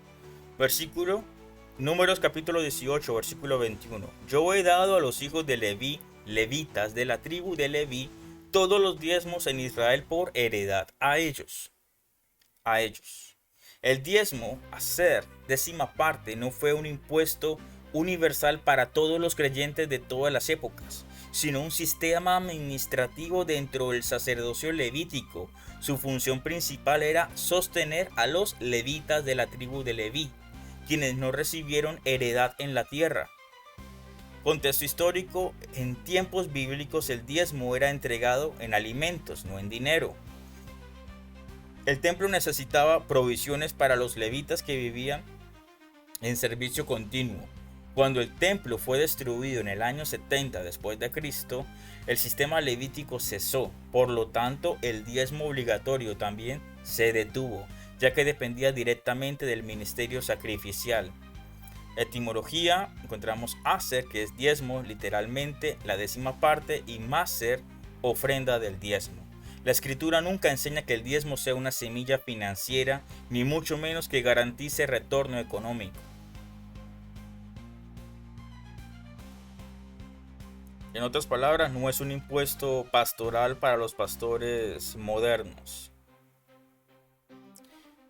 Versículo Números capítulo 18, versículo 21. Yo he dado a los hijos de Leví, levitas de la tribu de Leví, todos los diezmos en Israel por heredad. A ellos. El diezmo, hacer décima parte, no fue un impuesto universal para todos los creyentes de todas las épocas, sino un sistema administrativo dentro del sacerdocio levítico. Su función principal era sostener a los levitas de la tribu de Leví, quienes no recibieron heredad en la tierra. Contexto histórico: en tiempos bíblicos el diezmo era entregado en alimentos, no en dinero. El templo necesitaba provisiones para los levitas que vivían en servicio continuo. Cuando el templo fue destruido en el año 70 después de Cristo, el sistema levítico cesó. Por lo tanto, el diezmo obligatorio también se detuvo, ya que dependía directamente del ministerio sacrificial. Etimología: encontramos aser, que es diezmo, literalmente la décima parte, y maser, ofrenda del diezmo. La escritura nunca enseña que el diezmo sea una semilla financiera, ni mucho menos que garantice retorno económico. En otras palabras, no es un impuesto pastoral para los pastores modernos.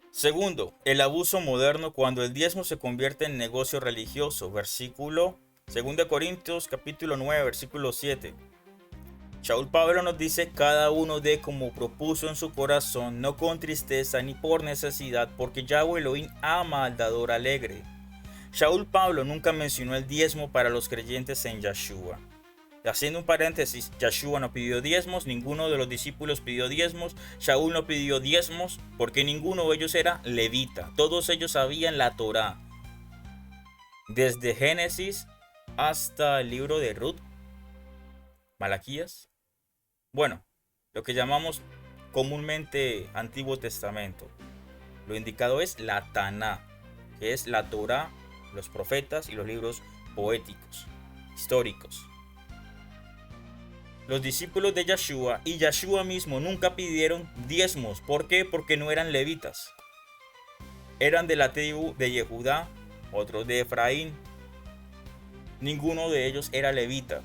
Segundo, el abuso moderno cuando el diezmo se convierte en negocio religioso. Versículo 2 Corintios capítulo 9, versículo 7. Shaul Pablo nos dice: cada uno dé como propuso en su corazón, no con tristeza ni por necesidad, porque Yahweh Elohim ama al dador alegre. Shaul Pablo nunca mencionó el diezmo para los creyentes en Yeshua. Haciendo un paréntesis, Yeshua no pidió diezmos, ninguno de los discípulos pidió diezmos, Shaul no pidió diezmos porque ninguno de ellos era levita. Todos ellos sabían la Torá, desde Génesis hasta el libro de Ruth, Malaquías. Bueno, lo que llamamos comúnmente Antiguo Testamento. Lo indicado es la Taná, que es la Torá, los profetas y los libros poéticos, históricos. Los discípulos de Yeshua y Yeshua mismo nunca pidieron diezmos. ¿Por qué? Porque no eran levitas. Eran de la tribu de Yehudá, otros de Efraín. Ninguno de ellos era levita.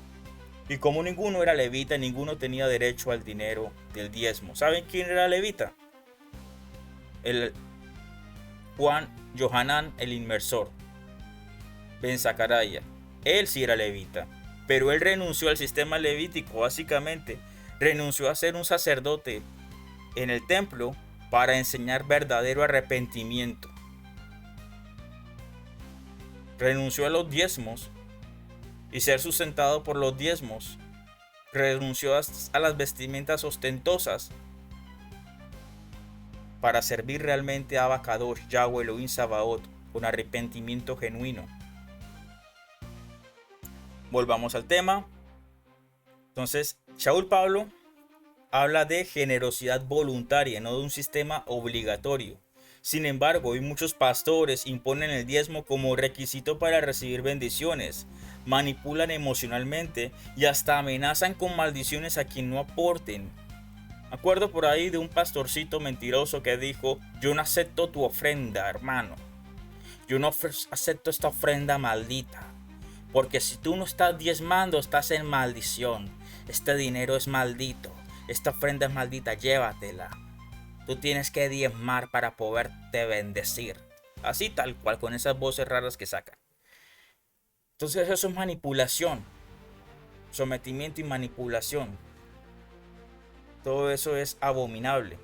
Y como ninguno era levita, ninguno tenía derecho al dinero del diezmo. ¿Saben quién era levita? El Juan Johanán el Inmersor, Ben Zacaraya. Él sí era levita, pero él renunció al sistema levítico. Básicamente renunció a ser un sacerdote en el templo para enseñar verdadero arrepentimiento. Renunció a los diezmos y ser sustentado por los diezmos. Renunció a las vestimentas ostentosas para servir realmente a Abba Kadosh, Yahweh Elohim Sabaoth, con arrepentimiento genuino. Volvamos al tema. Entonces, Shaul Pablo habla de generosidad voluntaria, no de un sistema obligatorio. Sin embargo, hoy muchos pastores imponen el diezmo como requisito para recibir bendiciones, manipulan emocionalmente y hasta amenazan con maldiciones a quien no aporten. Me acuerdo por ahí de un pastorcito mentiroso que dijo: yo no acepto tu ofrenda, hermano. Yo no acepto esta ofrenda maldita. Porque si tú no estás diezmando, estás en maldición. Este dinero es maldito. Esta ofrenda es maldita, llévatela. Tú tienes que diezmar para poderte bendecir. Así tal cual, con esas voces raras que sacan. Entonces eso es manipulación. Sometimiento y manipulación. Todo eso es abominable.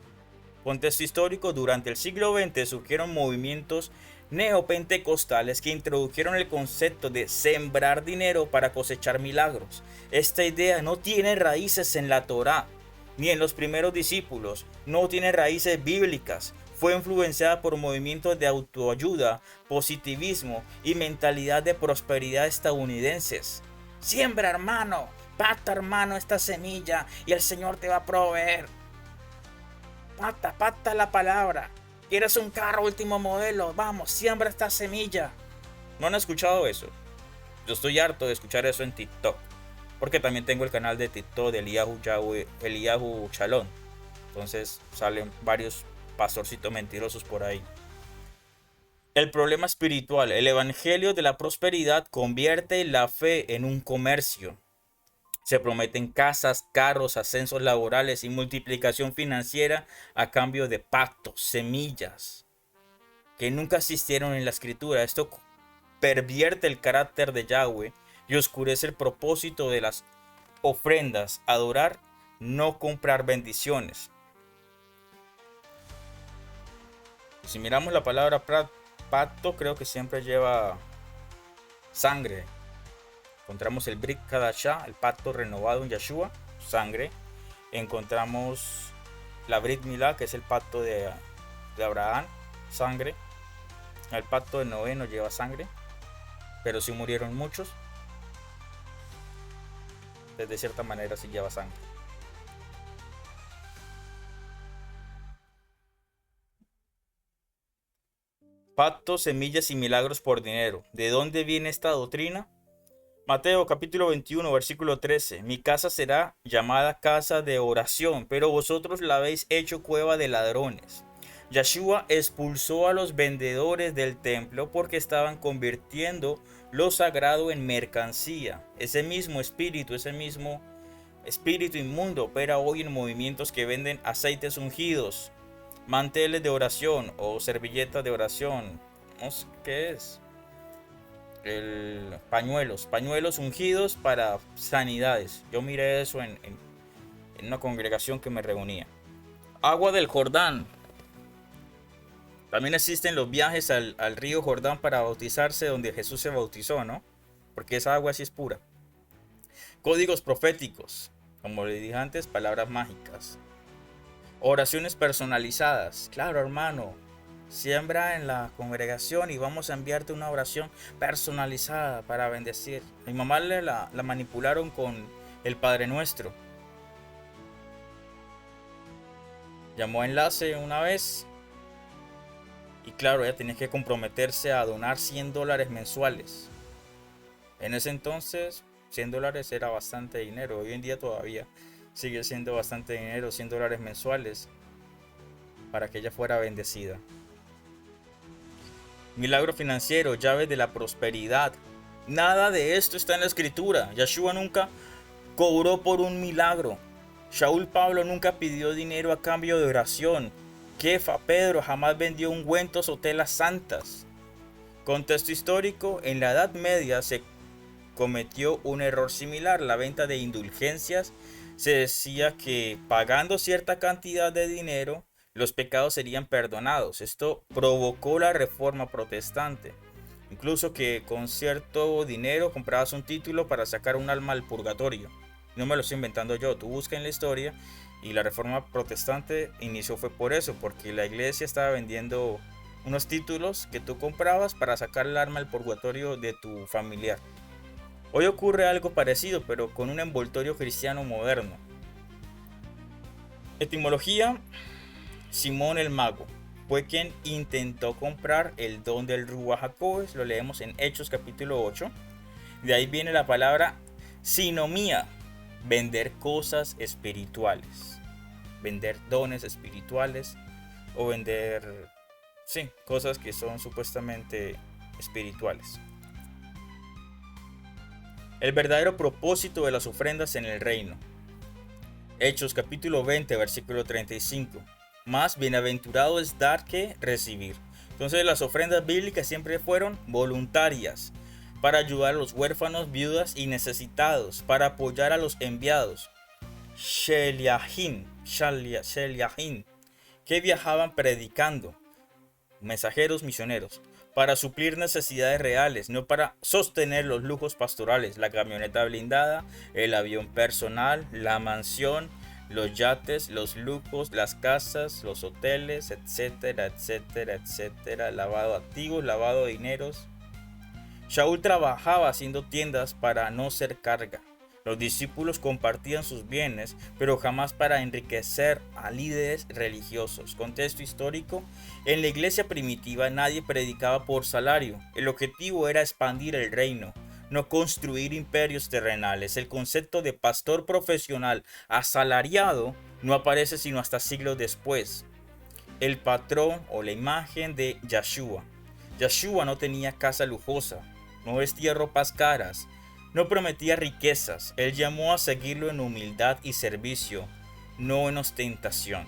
Contexto histórico: durante el siglo XX surgieron movimientos neopentecostales que introdujeron el concepto de sembrar dinero para cosechar milagros. Esta idea no tiene raíces en la Torá, ni en los primeros discípulos, no tiene raíces bíblicas. Fue influenciada por movimientos de autoayuda, positivismo y mentalidad de prosperidad estadounidenses. Siembra, hermano. Pacta, hermano, esta semilla y el Señor te va a proveer. Pacta la palabra. ¿Quieres un carro último modelo? Vamos, siembra esta semilla. ¿No han escuchado eso? Yo estoy harto de escuchar eso en TikTok. Porque también tengo el canal de TikTok de Eliyahu Chalón. Entonces salen varios pastorcitos mentirosos por ahí. El problema espiritual. El evangelio de la prosperidad convierte la fe en un comercio. Se prometen casas, carros, ascensos laborales y multiplicación financiera a cambio de pactos, semillas, que nunca existieron en la escritura. Esto pervierte el carácter de Yahweh y oscurece el propósito de las ofrendas. Adorar, no comprar bendiciones. Si miramos la palabra pacto, creo que siempre lleva sangre. Encontramos el Brit Kadashah, el pacto renovado en Yeshua, sangre. Encontramos la Brit Milá, que es el pacto de Abraham, sangre. El pacto de Noé no lleva sangre, pero sí murieron muchos. De cierta manera sí lleva sangre. Pactos, semillas y milagros por dinero. ¿De dónde viene esta doctrina? Mateo capítulo 21 versículo 13. Mi casa será llamada casa de oración, pero vosotros la habéis hecho cueva de ladrones. Yeshua expulsó a los vendedores del templo porque estaban convirtiendo lo sagrado en mercancía. Ese mismo espíritu inmundo opera hoy en movimientos que venden aceites ungidos, manteles de oración o servilletas de oración. No sé qué es. Pañuelos ungidos para sanidades. Yo miré eso en una congregación que me reunía. Agua del Jordán. También existen los viajes al río Jordán para bautizarse, donde Jesús se bautizó, ¿no? Porque esa agua sí es pura. Códigos proféticos. Como le dije antes, palabras mágicas. Oraciones personalizadas. Claro, hermano. Siembra en la congregación y vamos a enviarte una oración personalizada para bendecir. Mi mamá la manipularon con el Padre Nuestro. Llamó a Enlace una vez y claro, ella tenía que comprometerse a donar $100 mensuales. En ese entonces $100 era bastante dinero. Hoy en día todavía sigue siendo bastante dinero, $100 mensuales, para que ella fuera bendecida. Milagro financiero, llaves de la prosperidad. Nada de esto está en la escritura. Yeshua nunca cobró por un milagro. Shaul Pablo nunca pidió dinero a cambio de oración. Kefa Pedro jamás vendió ungüentos o telas santas. Contexto histórico: en la Edad Media se cometió un error similar, la venta de indulgencias. Se decía que pagando cierta cantidad de dinero los pecados serían perdonados. Esto provocó la reforma protestante. Incluso que con cierto dinero comprabas un título para sacar un alma al purgatorio. No me lo estoy inventando yo, tú busca en la historia. Y la reforma protestante inició fue por eso, porque la iglesia estaba vendiendo unos títulos que tú comprabas para sacar el alma al purgatorio de tu familiar. Hoy ocurre algo parecido, pero con un envoltorio cristiano moderno. Etimología: Simón el mago fue quien intentó comprar el don del Ruach HaKodesh. Lo leemos en Hechos capítulo 8. De ahí viene la palabra sinomía, vender cosas espirituales, vender dones espirituales o vender, sí, cosas que son supuestamente espirituales. El verdadero propósito de las ofrendas en el reino. Hechos capítulo 20 versículo 35. Más bienaventurado es dar que recibir. Entonces las ofrendas bíblicas siempre fueron voluntarias, para ayudar a los huérfanos, viudas y necesitados, para apoyar a los enviados, Sheliahim, que viajaban predicando, mensajeros misioneros, para suplir necesidades reales, no para sostener los lujos pastorales, la camioneta blindada, el avión personal, la mansión, los yates, los lujos, las casas, los hoteles, etcétera, etcétera, etcétera, lavado de activos, lavado de dineros. Shaul trabajaba haciendo tiendas para no ser carga. Los discípulos compartían sus bienes, pero jamás para enriquecer a líderes religiosos. Contexto histórico: en la iglesia primitiva nadie predicaba por salario. El objetivo era expandir el reino, no construir imperios terrenales. El concepto de pastor profesional asalariado no aparece sino hasta siglos después. El patrón o la imagen de Yeshua. Yeshua no tenía casa lujosa, no vestía ropas caras, no prometía riquezas. Él llamó a seguirlo en humildad y servicio, no en ostentación.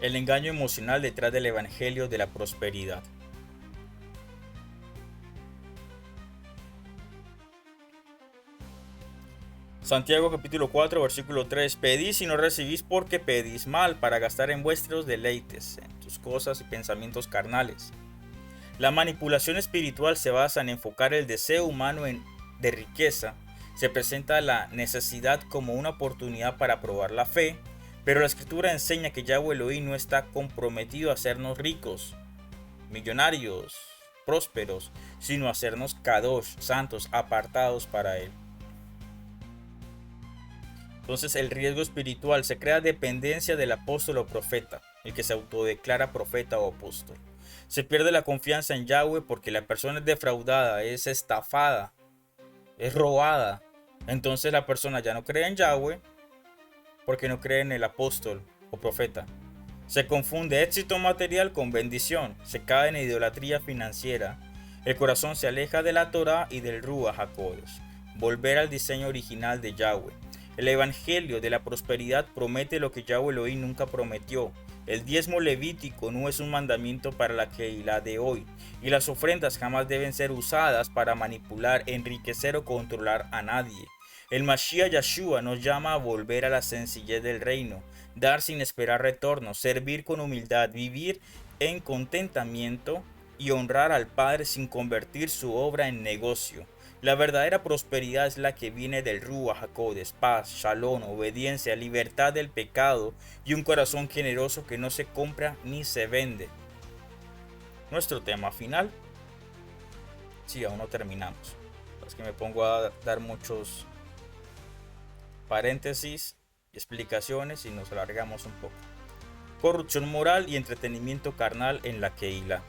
El engaño emocional detrás del evangelio de la prosperidad. Santiago capítulo 4 versículo 3: Pedís y no recibís porque pedís mal, para gastar en vuestros deleites, en tus cosas y pensamientos carnales. La manipulación espiritual se basa en enfocar el deseo humano de riqueza. Se presenta la necesidad como una oportunidad para probar la fe, pero la escritura enseña que Yahweh Elohim no está comprometido a hacernos ricos, millonarios, prósperos, sino a hacernos kadosh, santos, apartados para Él. Entonces el riesgo espiritual: se crea dependencia del apóstol o profeta, el que se autodeclara profeta o apóstol. Se pierde la confianza en Yahweh porque la persona es defraudada, es estafada, es robada. Entonces la persona ya no cree en Yahweh porque no cree en el apóstol o profeta. Se confunde éxito material con bendición. Se cae en idolatría financiera. El corazón se aleja de la Torah y del Ruach HaKodesh. Volver al diseño original de Yahweh. El evangelio de la prosperidad promete lo que Yahweh Elohim nunca prometió. El diezmo levítico no es un mandamiento para la Keilah de hoy, y las ofrendas jamás deben ser usadas para manipular, enriquecer o controlar a nadie. El Mashiach Yeshua nos llama a volver a la sencillez del reino, dar sin esperar retorno, servir con humildad, vivir en contentamiento y honrar al Padre sin convertir su obra en negocio. La verdadera prosperidad es la que viene del Ruach HaKodesh: paz, shalom, obediencia, libertad del pecado y un corazón generoso que no se compra ni se vende. Nuestro tema final. Sí, aún no terminamos. Es que me pongo a dar muchos paréntesis y explicaciones y nos alargamos un poco. Corrupción moral y entretenimiento carnal en la Keilah.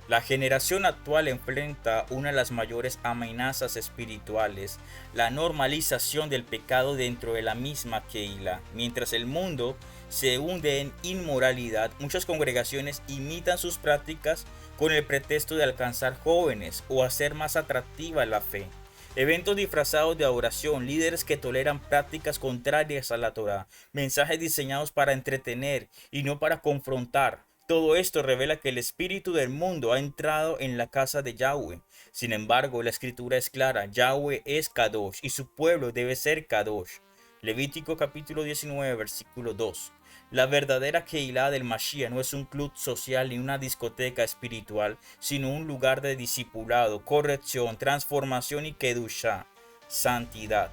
La generación actual enfrenta una de las mayores amenazas espirituales: la normalización del pecado dentro de la misma Keilah. Mientras el mundo se hunde en inmoralidad, muchas congregaciones imitan sus prácticas con el pretexto de alcanzar jóvenes o hacer más atractiva la fe. Eventos disfrazados de adoración, líderes que toleran prácticas contrarias a la Torah, mensajes diseñados para entretener y no para confrontar. Todo esto revela que el espíritu del mundo ha entrado en la casa de Yahweh. Sin embargo, la escritura es clara: Yahweh es Kadosh y su pueblo debe ser Kadosh. Levítico capítulo 19 versículo 2. La verdadera Keilah del Mashiach no es un club social ni una discoteca espiritual, sino un lugar de discipulado, corrección, transformación y kedushá, santidad.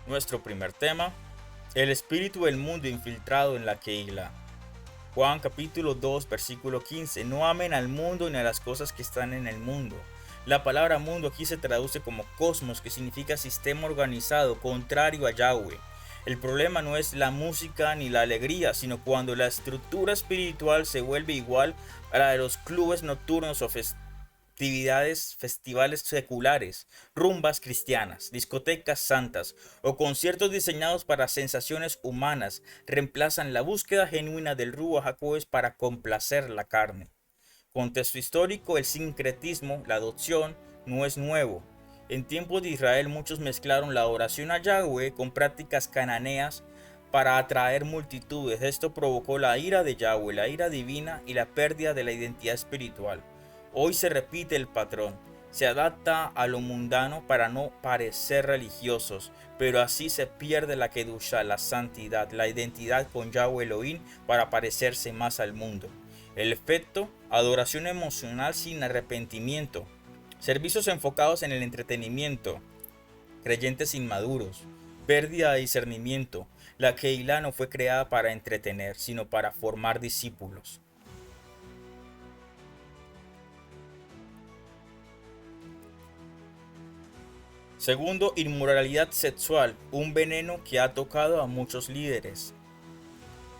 Nuestro primer tema: el espíritu del mundo infiltrado en la Keilah. Juan capítulo 2 versículo 15. No amen al mundo ni a las cosas que están en el mundo. La palabra mundo aquí se traduce como cosmos, que significa sistema organizado, contrario a Yahweh. El problema no es la música ni la alegría, sino cuando la estructura espiritual se vuelve igual a la de los clubes nocturnos o festivales seculares, rumbas cristianas, discotecas santas o conciertos diseñados para sensaciones humanas reemplazan la búsqueda genuina del Ruach HaKodesh para complacer la carne. Contexto histórico: el sincretismo, la adopción, no es nuevo. En tiempos de Israel muchos mezclaron la adoración a Yahweh con prácticas cananeas para atraer multitudes. Esto provocó la ira de Yahweh, la ira divina y la pérdida de la identidad espiritual. Hoy se repite el patrón: se adapta a lo mundano para no parecer religiosos, pero así se pierde la kedushá, la santidad, la identidad con Yahweh Elohim para parecerse más al mundo. El efecto: adoración emocional sin arrepentimiento, servicios enfocados en el entretenimiento, creyentes inmaduros, pérdida de discernimiento. La Keilah no fue creada para entretener, sino para formar discípulos. Segundo, inmoralidad sexual, un veneno que ha tocado a muchos líderes.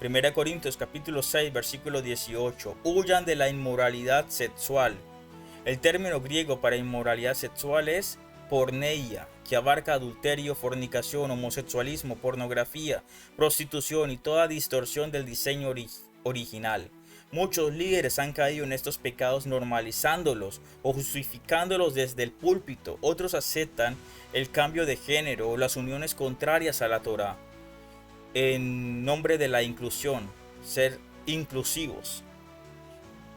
1 Corintios capítulo 6, versículo 18. Huyan de la inmoralidad sexual. El término griego para inmoralidad sexual es porneia, que abarca adulterio, fornicación, homosexualismo, pornografía, prostitución y toda distorsión del diseño original. Muchos líderes han caído en estos pecados normalizándolos o justificándolos desde el púlpito. Otros aceptan el cambio de género o las uniones contrarias a la Torá en nombre de la inclusión, ser inclusivos.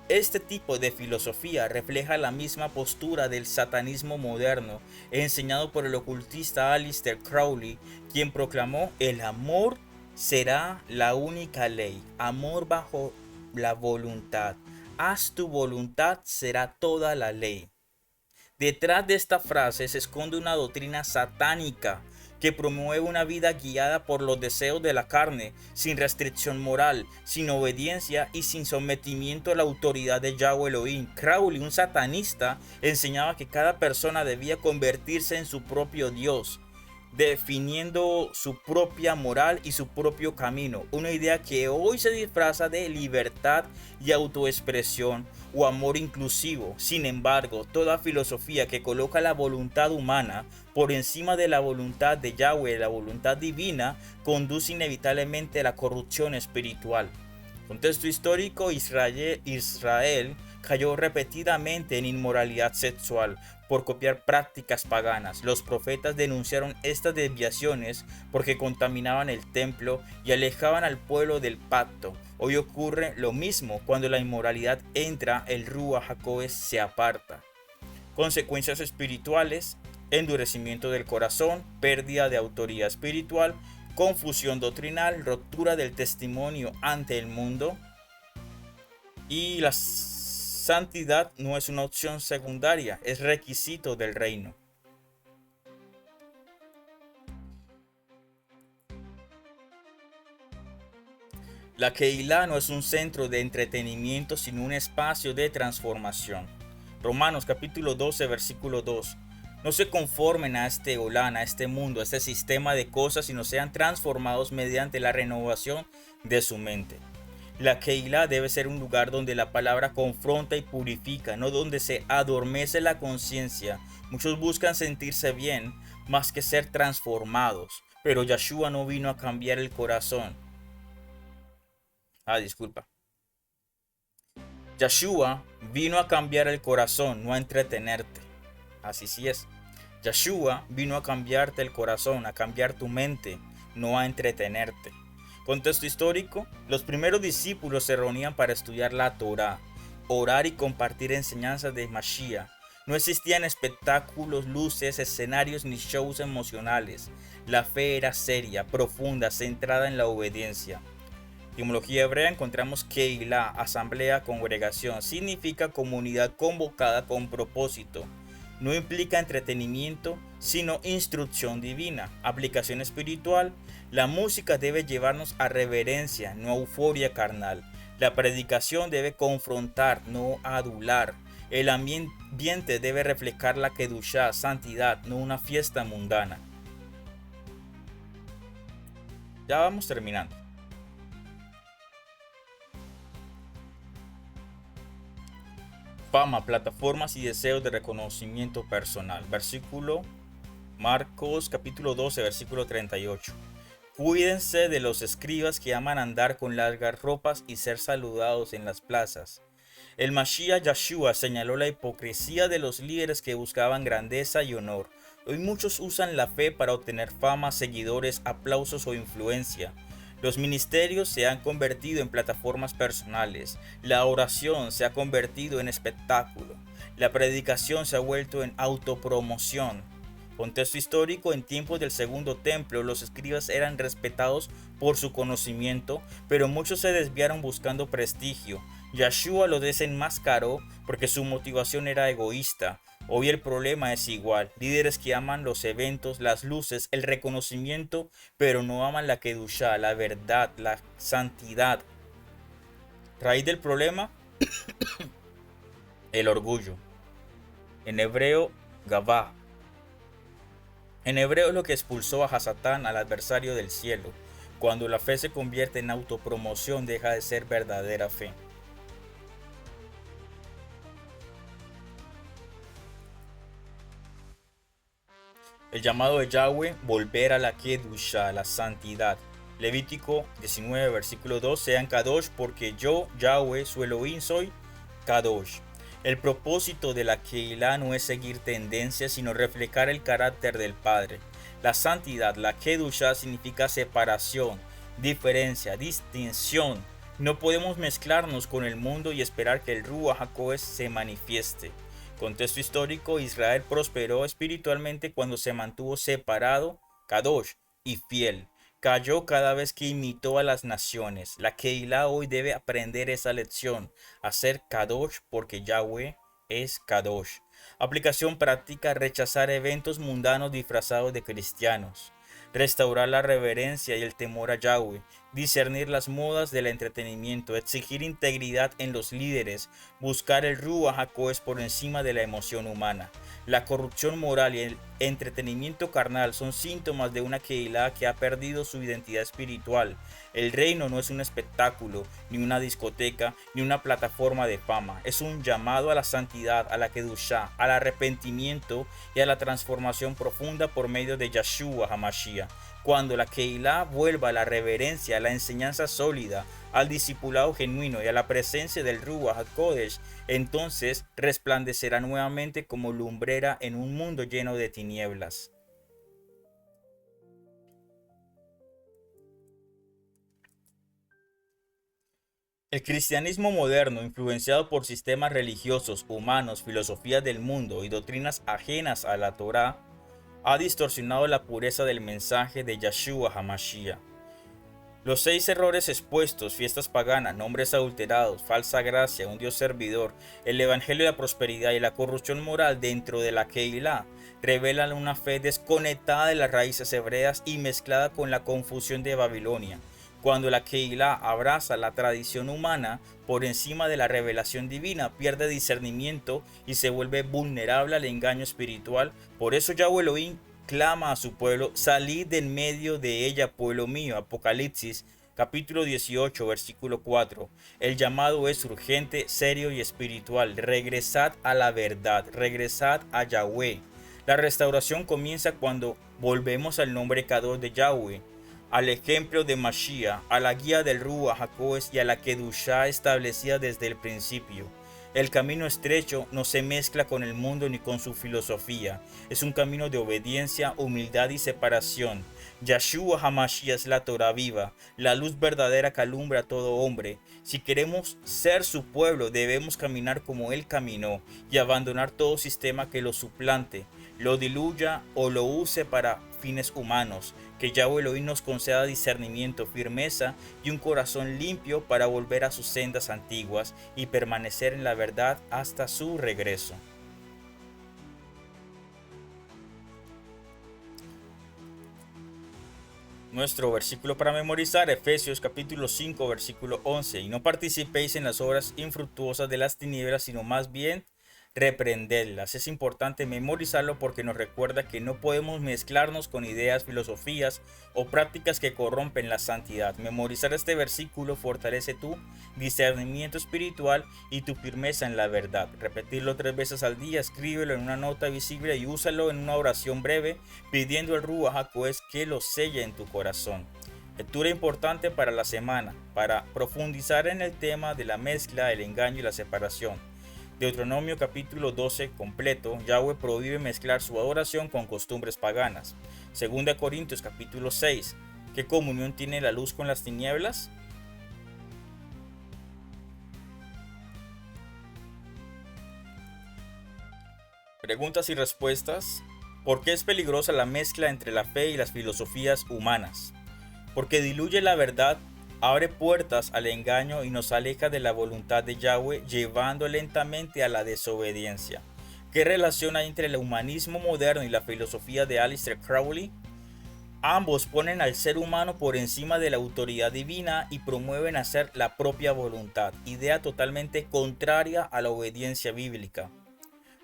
Este tipo de filosofía refleja la misma postura del satanismo moderno, enseñado por el ocultista Aleister Crowley, quien proclamó: el amor será la única ley, amor bajo la voluntad. Haz tu voluntad será toda la ley. Detrás de esta frase se esconde una doctrina satánica que promueve una vida guiada por los deseos de la carne, sin restricción moral, sin obediencia y sin sometimiento a la autoridad de Yahweh Elohim. Crowley, un satanista, enseñaba que cada persona debía convertirse en su propio Dios, definiendo su propia moral y su propio camino, una idea que hoy se disfraza de libertad y autoexpresión o amor inclusivo. Sin embargo, toda filosofía que coloca la voluntad humana por encima de la voluntad de Yahweh, la voluntad divina, conduce inevitablemente a la corrupción espiritual. Contexto histórico: Israel cayó repetidamente en inmoralidad sexual por copiar prácticas paganas. Los profetas denunciaron estas desviaciones porque contaminaban el templo y alejaban al pueblo del pacto. Hoy ocurre lo mismo: cuando la inmoralidad entra, el Ruach HaKodesh se aparta. Consecuencias espirituales: endurecimiento del corazón, pérdida de autoridad espiritual, confusión doctrinal, ruptura del testimonio ante el mundo. Y la santidad no es una opción secundaria, es requisito del reino. La Keilah no es un centro de entretenimiento, sino un espacio de transformación. Romanos capítulo 12, versículo 2. No se conformen a este Olán, a este mundo, a este sistema de cosas, sino sean transformados mediante la renovación de su mente. La Keilah debe ser un lugar donde la palabra confronta y purifica, no donde se adormece la conciencia. Muchos buscan sentirse bien más que ser transformados, pero Yeshua no vino a cambiar el corazón. Yeshua vino a cambiar el corazón, no a entretenerte. Así sí es. Yeshua vino a cambiarte el corazón, a cambiar tu mente, no a entretenerte. Contexto histórico: los primeros discípulos se reunían para estudiar la Torá, orar y compartir enseñanzas de Mashiach. No existían espectáculos, luces, escenarios ni shows emocionales. La fe era seria, profunda, centrada en la obediencia. Etimología hebrea: encontramos Keilah, asamblea, congregación. Significa comunidad convocada con propósito. No implica entretenimiento, sino instrucción divina. Aplicación espiritual: la música debe llevarnos a reverencia, no a euforia carnal. La predicación debe confrontar, no adular. El ambiente debe reflejar la kedushá, santidad, no una fiesta mundana. Ya vamos terminando. Fama, plataformas y deseos de reconocimiento personal. Versículo Marcos capítulo 12, versículo 38. Cuídense de los escribas que aman andar con largas ropas y ser saludados en las plazas. El Mashiach Yeshua señaló la hipocresía de los líderes que buscaban grandeza y honor. Hoy muchos usan la fe para obtener fama, seguidores, aplausos o influencia. Los ministerios se han convertido en plataformas personales. La oración se ha convertido en espectáculo. La predicación se ha vuelto en autopromoción. Contexto histórico: en tiempos del Segundo Templo, los escribas eran respetados por su conocimiento, pero muchos se desviaron buscando prestigio. Yeshua lo desenmascaró porque su motivación era egoísta. Hoy el problema es igual. Líderes que aman los eventos, las luces, el reconocimiento, pero no aman la Kedushá, la verdad, la santidad. Raíz del problema, el orgullo. En hebreo, Gabá. En hebreo es lo que expulsó a Hasatán, al adversario del cielo. Cuando la fe se convierte en autopromoción, deja de ser verdadera fe. El llamado de Yahweh, volver a la Kedusha, a la santidad. Levítico 19, versículo 2, sean Kadosh porque yo, Yahweh, su Elohim, soy Kadosh. El propósito de la Keilah no es seguir tendencias, sino reflejar el carácter del Padre. La santidad, la Kedusha, significa separación, diferencia, distinción. No podemos mezclarnos con el mundo y esperar que el Ruach HaKodesh se manifieste. Contexto histórico: Israel prosperó espiritualmente cuando se mantuvo separado, Kadosh, y fiel. Cayó cada vez que imitó a las naciones. La Keilah hoy debe aprender esa lección, a ser Kadosh porque Yahweh es Kadosh. Aplicación práctica: rechazar eventos mundanos disfrazados de cristianos. Restaurar la reverencia y el temor a Yahweh, discernir las modas del entretenimiento, exigir integridad en los líderes, buscar el Ruach HaKodesh por encima de la emoción humana. La corrupción moral y el entretenimiento carnal son síntomas de una Keilah que ha perdido su identidad espiritual. El reino no es un espectáculo, ni una discoteca, ni una plataforma de fama. Es un llamado a la santidad, a la Kedushá, al arrepentimiento y a la transformación profunda por medio de Yeshua HaMashiach. Cuando la Keilah vuelva a la reverencia, a la enseñanza sólida, al discipulado genuino y a la presencia del Ruach HaKodesh, entonces resplandecerá nuevamente como lumbrera en un mundo lleno de tinieblas. El cristianismo moderno, influenciado por sistemas religiosos, humanos, filosofías del mundo y doctrinas ajenas a la Torá, ha distorsionado la pureza del mensaje de Yeshua HaMashiach. Los 6 errores expuestos: fiestas paganas, nombres adulterados, falsa gracia, un Dios servidor, el evangelio de la prosperidad y la corrupción moral dentro de la Keilah, revelan una fe desconectada de las raíces hebreas y mezclada con la confusión de Babilonia. Cuando la Keilah abraza la tradición humana por encima de la revelación divina, pierde discernimiento y se vuelve vulnerable al engaño espiritual. Por eso Yahweh Elohim clama a su pueblo: salid de en medio de ella, pueblo mío. Apocalipsis capítulo 18, versículo 4. El llamado es urgente, serio y espiritual. Regresad a la verdad, regresad a Yahweh. La restauración comienza cuando volvemos al nombre Kadosh de Yahweh, al ejemplo de Mashiach, a la guía del Ruach HaKodesh y a la Kedushá establecida desde el principio. El camino estrecho no se mezcla con el mundo ni con su filosofía. Es un camino de obediencia, humildad y separación. Yeshua HaMashiach es la Torah viva, la luz verdadera que alumbra a todo hombre. Si queremos ser su pueblo, debemos caminar como Él caminó y abandonar todo sistema que lo suplante, lo diluya o lo use para fines humanos. Que Yahweh Elohim nos conceda discernimiento, firmeza y un corazón limpio para volver a sus sendas antiguas y permanecer en la verdad hasta su regreso. Nuestro versículo para memorizar: Efesios capítulo 5, versículo 11. Y no participéis en las obras infructuosas de las tinieblas, sino más bien reprenderlas. Es importante memorizarlo porque nos recuerda que no podemos mezclarnos con ideas, filosofías o prácticas que corrompen la santidad. Memorizar este versículo fortalece tu discernimiento espiritual y tu firmeza en la verdad. Repetirlo 3 veces al día, escríbelo en una nota visible y úsalo en una oración breve pidiendo al Ruach HaKodesh que lo selle en tu corazón. Lectura importante para la semana, para profundizar en el tema de la mezcla, el engaño y la separación. Deuteronomio capítulo 12 completo: Yahweh prohíbe mezclar su adoración con costumbres paganas. 2 Corintios capítulo 6: ¿qué comunión tiene la luz con las tinieblas? Preguntas y respuestas. ¿Por qué es peligrosa la mezcla entre la fe y las filosofías humanas? Porque diluye la verdad, abre puertas al engaño y nos aleja de la voluntad de Yahweh, llevando lentamente a la desobediencia. ¿Qué relación hay entre el humanismo moderno y la filosofía de Aleister Crowley? Ambos ponen al ser humano por encima de la autoridad divina y promueven hacer la propia voluntad, idea totalmente contraria a la obediencia bíblica.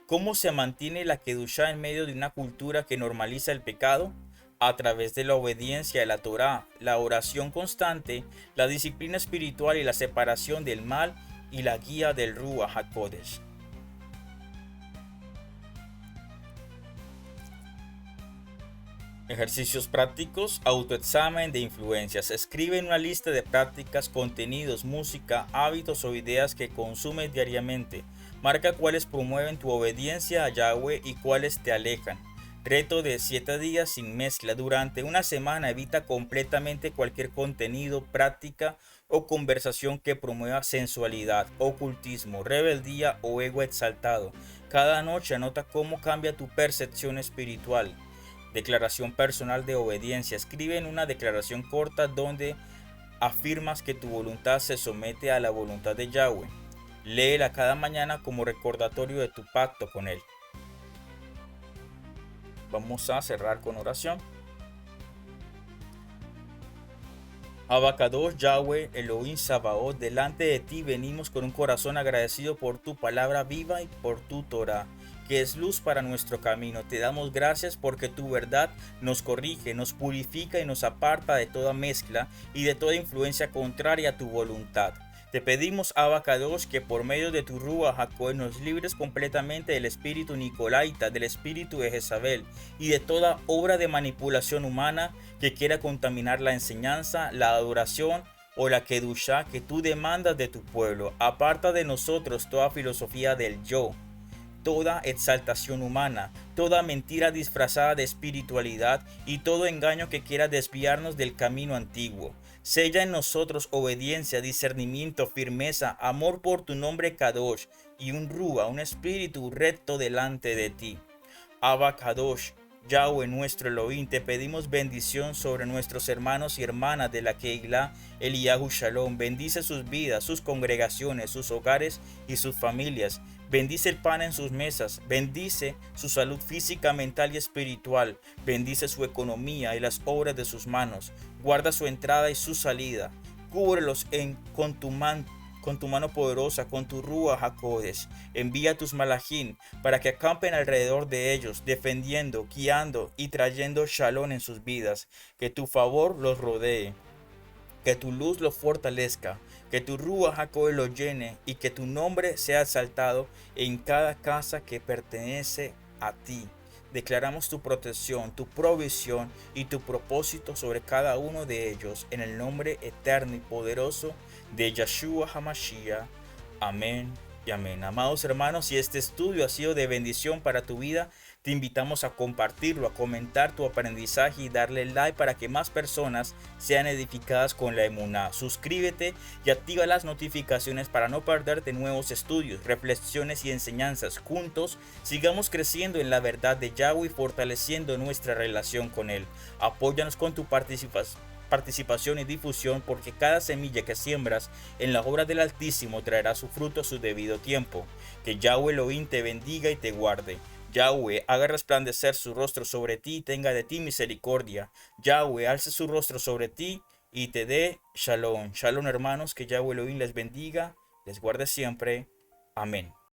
¿Cómo se mantiene la Kedushá en medio de una cultura que normaliza el pecado? A través de la obediencia a la Torá, la oración constante, la disciplina espiritual y la separación del mal y la guía del Ruach HaKodesh. Ejercicios prácticos, autoexamen de influencias. Escribe una lista de prácticas, contenidos, música, hábitos o ideas que consumes diariamente. Marca cuáles promueven tu obediencia a Yahweh y cuáles te alejan. Reto de 7 días sin mezcla. Durante una semana evita completamente cualquier contenido, práctica o conversación que promueva sensualidad, ocultismo, rebeldía o ego exaltado. Cada noche anota cómo cambia tu percepción espiritual. Declaración personal de obediencia. Escribe en una declaración corta donde afirmas que tu voluntad se somete a la voluntad de Yahweh. Léela cada mañana como recordatorio de tu pacto con Él. Vamos a cerrar con oración. Abacados, Yahweh, Elohim Sabaoth, delante de ti venimos con un corazón agradecido por tu palabra viva y por tu Torah, que es luz para nuestro camino. Te damos gracias porque tu verdad nos corrige, nos purifica y nos aparta de toda mezcla y de toda influencia contraria a tu voluntad. Te pedimos, Abacados, que por medio de tu Ruach HaKodesh nos libres completamente del espíritu nicolaita, del espíritu de Jezabel y de toda obra de manipulación humana que quiera contaminar la enseñanza, la adoración o la kedushá que tú demandas de tu pueblo. Aparta de nosotros toda filosofía del yo, toda exaltación humana, toda mentira disfrazada de espiritualidad y todo engaño que quiera desviarnos del camino antiguo. Sella en nosotros obediencia, discernimiento, firmeza, amor por tu nombre Kadosh y un Rúa, un espíritu recto delante de ti. Abba Kadosh, Yahweh nuestro Elohim, te pedimos bendición sobre nuestros hermanos y hermanas de la Keilah Eliyahu Shalom. Bendice sus vidas, sus congregaciones, sus hogares y sus familias. Bendice el pan en sus mesas, bendice su salud física, mental y espiritual, bendice su economía y las obras de sus manos, guarda su entrada y su salida, cúbrelos con tu mano poderosa, con tu Ruach HaKodesh. Envía tus malajín para que acampen alrededor de ellos, defendiendo, guiando y trayendo shalom en sus vidas. Que tu favor los rodee, que tu luz los fortalezca, que tu Ruach HaKodesh los llene y que tu nombre sea exaltado en cada casa que pertenece a ti. Declaramos tu protección, tu provisión y tu propósito sobre cada uno de ellos en el nombre eterno y poderoso de Yeshua HaMashiach. Amén y amén. Amados hermanos, si este estudio ha sido de bendición para tu vida, te invitamos a compartirlo, a comentar tu aprendizaje y darle like para que más personas sean edificadas con la emuná. Suscríbete y activa las notificaciones para no perderte nuevos estudios, reflexiones y enseñanzas. Juntos sigamos creciendo en la verdad de Yahweh y fortaleciendo nuestra relación con Él. Apóyanos con tu participación y difusión, porque cada semilla que siembras en la obra del Altísimo traerá su fruto a su debido tiempo. Que Yahweh Elohim te bendiga y te guarde. Yahweh haga resplandecer su rostro sobre ti y tenga de ti misericordia. Yahweh alce su rostro sobre ti y te dé shalom. Shalom, hermanos, que Yahweh Elohim les bendiga, les guarde siempre. Amén.